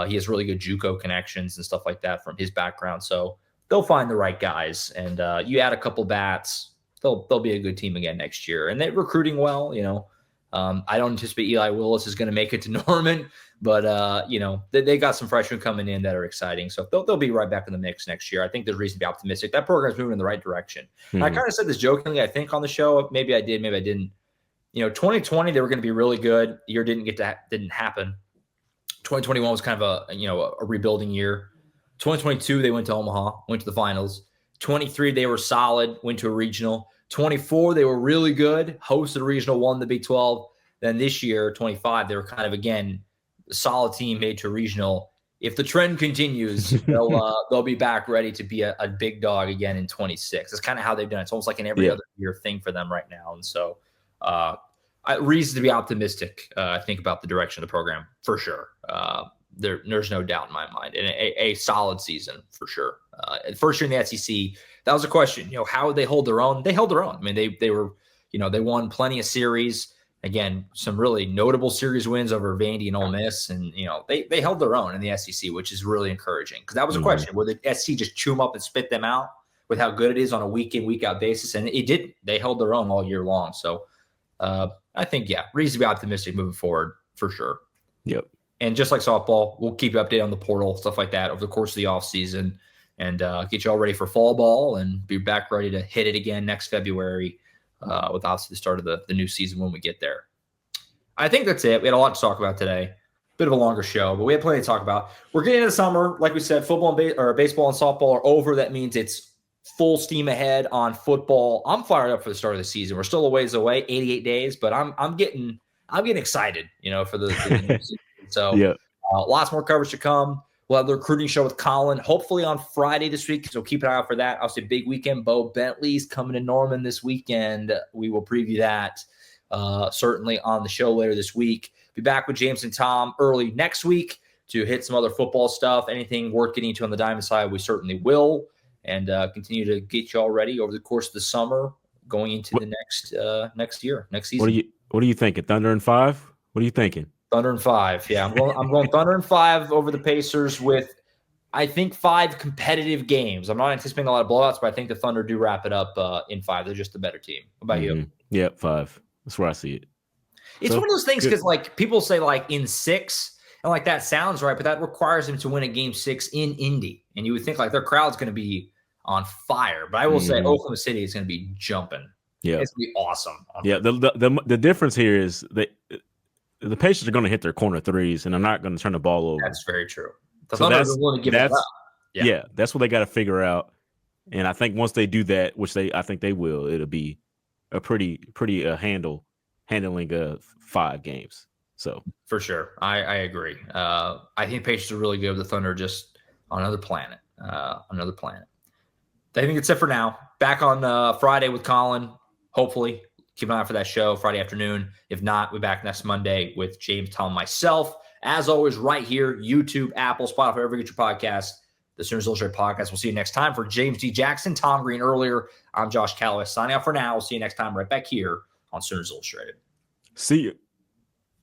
A: He has really good JUCO connections and stuff like that from his background. So they'll find the right guys. And you add a couple bats, they'll be a good team again next year. And they're recruiting well, I don't anticipate Eli Willis is going to make it to Norman, but they got some freshmen coming in that are exciting. So they'll be right back in the mix next year. I think there's reason to be optimistic. That program's moving in the right direction. I kind of said this jokingly, I think, on the show. Maybe I did, maybe I didn't. 2020 they were going to be really good. The year didn't happen. 2021 was kind of a rebuilding year. 2022 they went to Omaha, went to the finals. 23 they were solid, went to a regional. 24 they were really good, hosted a regional, won the Big 12. Then this year 25 they were kind of again a solid team, made to a regional. If the trend continues, they'll be back ready to be a big dog again in 26. That's kind of how they've done it. It's almost like an every other year thing for them right now. And so reason to be optimistic, I think, about the direction of the program for sure. There's no doubt in my mind, and a solid season for sure. First year in the SEC, that was a question. How would they hold their own? They held their own. I mean, they were, they won plenty of series. Again, some really notable series wins over Vandy and Ole Miss, and they held their own in the SEC, which is really encouraging, because that was a question: would the SEC just chew them up and spit them out with how good it is on a week in, week out basis? And it didn't. They held their own all year long. So I think, reason to be optimistic moving forward for sure.
B: Yep.
A: And just like softball, we'll keep you updated on the portal, stuff like that over the course of the offseason, and get you all ready for fall ball and be back ready to hit it again next February with obviously the start of the new season when we get there. I think that's it. We had a lot to talk about today. Bit of a longer show, but we had plenty to talk about. We're getting into summer. Like we said, football and baseball and softball are over. That means it's full steam ahead on football. I'm fired up for the start of the season. We're still a ways away, 88 days, but I'm getting excited, for the new season. So lots more coverage to come. We'll have the recruiting show with Colin, hopefully on Friday this week, so keep an eye out for that. Obviously, big weekend. Bo Bentley's coming to Norman this weekend. We will preview that certainly on the show later this week. Be back with James and Tom early next week to hit some other football stuff. Anything worth getting into on the Diamond side, we certainly will. And continue to get you all ready over the course of the summer going into the next season.
B: What are you thinking? Thunder and 5? What are you thinking?
A: Thunder and 5. Yeah, I'm going Thunder and 5 over the Pacers with, I think, 5 competitive games. I'm not anticipating a lot of blowouts, but I think the Thunder do wrap it up in 5. They're just the better team. What about you?
B: Yeah, 5. That's where I see it.
A: It's one of those things because people say in 6, and that sounds right, but that requires them to win a game 6 in Indy, and you would think their crowd's going to be on fire. But I will say Oklahoma City is going to be jumping. Yeah, it's going to be awesome.
B: Yeah, the difference here is that the Pacers are going to hit their corner threes, and they're not going to turn the ball over.
A: That's very true. The Thunder doesn't want to give it up.
B: Yeah, that's what they got to figure out. And I think once they do that, which I think they will, it'll be a pretty handling 5 games. So
A: for sure, I agree. I think Pacers are really good. The Thunder are just on another planet. I think it's it for now. Back on Friday with Colin. Hopefully, keep an eye out for that show Friday afternoon. If not, we're back next Monday with James, Tom, myself. As always, right here, YouTube, Apple, Spotify, wherever you get your podcast, the Sooners Illustrated Podcast. We'll see you next time. For James D. Jackson, Tom Green earlier, I'm Josh Callaway signing out for now. We'll see you next time right back here on Sooners Illustrated.
B: See you.